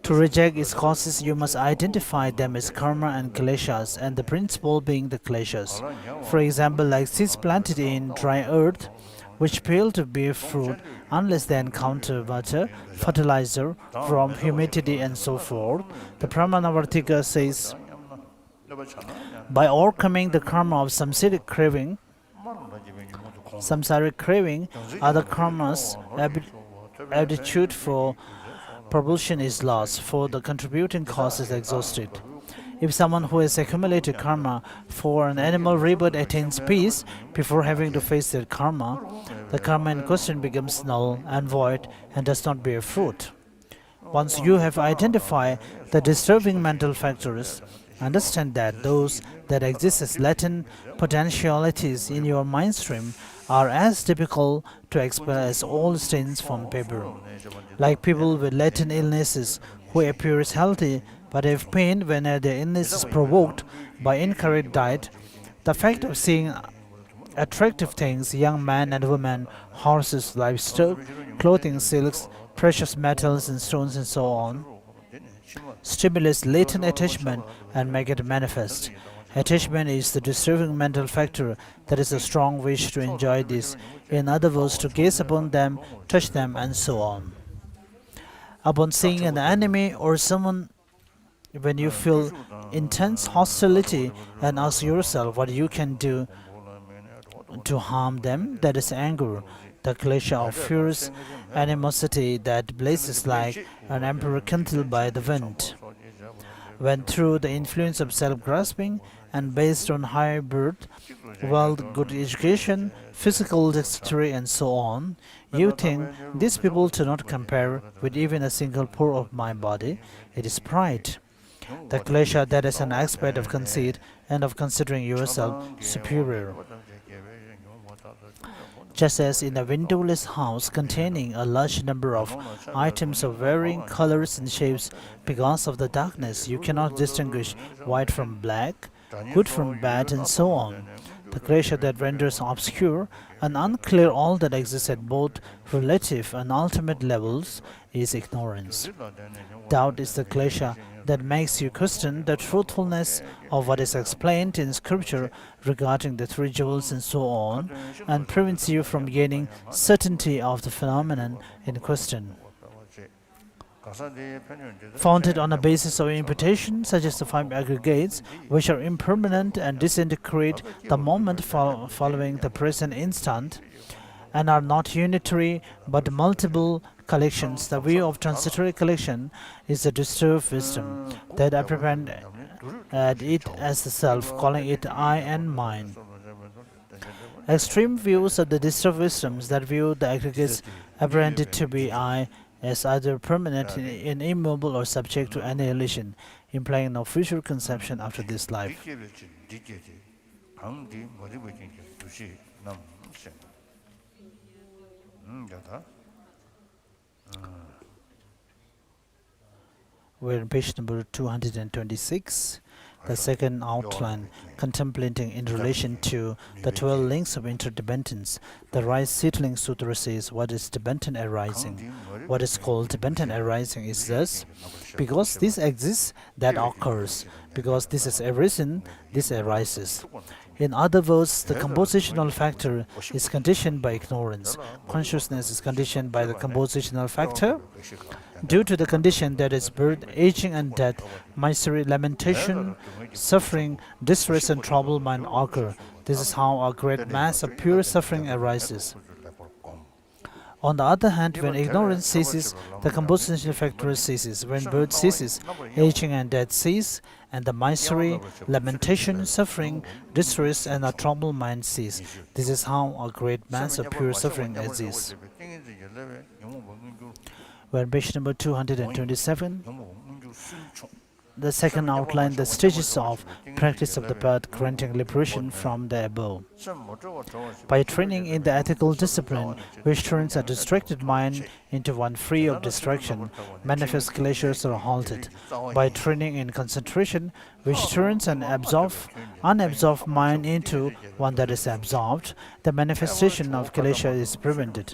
To reject its causes, you must identify them as karma and kleshas, and the principle being the kleshas. For example, like seeds planted in dry earth, which fail to bear fruit unless they encounter water, fertilizer, from humidity, and so forth. The Pramanavartika says, by overcoming the karma of samsaric craving are the karmas aptitude for propulsion is lost, for the contributing cause is exhausted. If someone who has accumulated karma for an animal rebirth attains peace before having to face their karma, the karma in question becomes null and void and does not bear fruit. Once you have identified the disturbing mental factors, understand that those that exist as latent potentialities in your mind stream are as difficult to expel as old stains from paper. Like people with latent illnesses who appear as healthy but have pain when their illness is provoked by incorrect diet, the fact of seeing attractive things, young men and women, horses, livestock, clothing, silks, precious metals and stones and so on, stimulates latent attachment and make it manifest. Attachment is the disturbing mental factor that is a strong wish to enjoy this, in other words, to gaze upon them, touch them, and so on. Upon seeing an enemy or someone, when you feel intense hostility and ask yourself what you can do to harm them, that is anger, the klesha of fierce animosity that blazes like an emperor kindled by the wind. When through the influence of self-grasping and based on high birth, wealth, good education, physical dexterity and so on, you think these people do not compare with even a single pore of my body, it is pride. The klesha that is an aspect of conceit and of considering yourself superior. Just as in a windowless house containing a large number of items of varying colors and shapes, because of the darkness you cannot distinguish white from black, good from bad, and so on. The klesha that renders obscure and unclear all that exists at both relative and ultimate levels is ignorance. Doubt is the klesha that makes you question the truthfulness of what is explained in scripture regarding the three jewels and so on, and prevents you from gaining certainty of the phenomenon in question. Founded on a basis of imputation, such as the five aggregates, which are impermanent and disintegrate the moment following the present instant, and are not unitary but multiple collections, the view of transitory collection is the disturbed wisdom that apprehend at it as the self, calling it I and mine. Extreme views of the disturbed wisdoms that view the aggregates apprehended to be I as either permanent and immobile or subject to annihilation, implying no future conception after this life. We're on page number 226. The second outline, contemplating in relation to the 12 links of interdependence. The Rise Seedling Sutra says, what is Tibetan arising? What is called Tibetan arising is thus, because this exists, that occurs. Because this has arisen, this arises. In other words, the compositional factor is conditioned by ignorance. Consciousness is conditioned by the compositional factor. Due to the condition that is birth, aging and death, misery, lamentation, suffering, distress and trouble might occur. This is how a great mass of pure suffering arises. On the other hand, when ignorance ceases, the compositional factor ceases. When birth ceases, aging and death cease, and the misery, lamentation, suffering, distress and a troubled mind cease. This is how a great mass of pure suffering exists. We're on page number 227. The second outline, the stages of practice of the path granting liberation from the above. By training in the ethical discipline, which turns a distracted mind into one free of distraction, manifest kleshas are halted. By training in concentration, which turns an unabsorbed mind into one that is absorbed, the manifestation of klesha is prevented.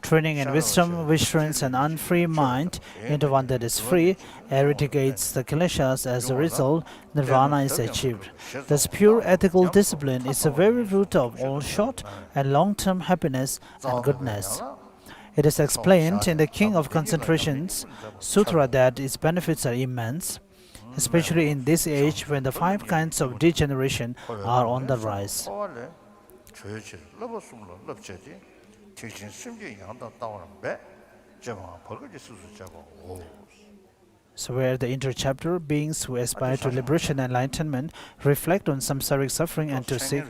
Training in wisdom, which turns an unfree mind into one that is free, eradicates the kleshas. As a result, nirvana is achieved. Thus, pure ethical discipline is the very root of all short and long-term happiness and goodness. It is explained in the King of Concentrations Sutra that its benefits are immense, especially in this age when the 5 kinds of degeneration are on the rise. 제가 벌거지 수수 제가 오 So where the inter-chapter beings who aspire to liberation and enlightenment reflect on samsaric suffering and to seek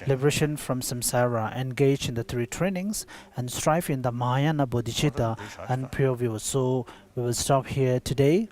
liberation from samsara, engage in the three trainings, and strive in the Mahayana bodhicitta and pure view. So we will stop here today.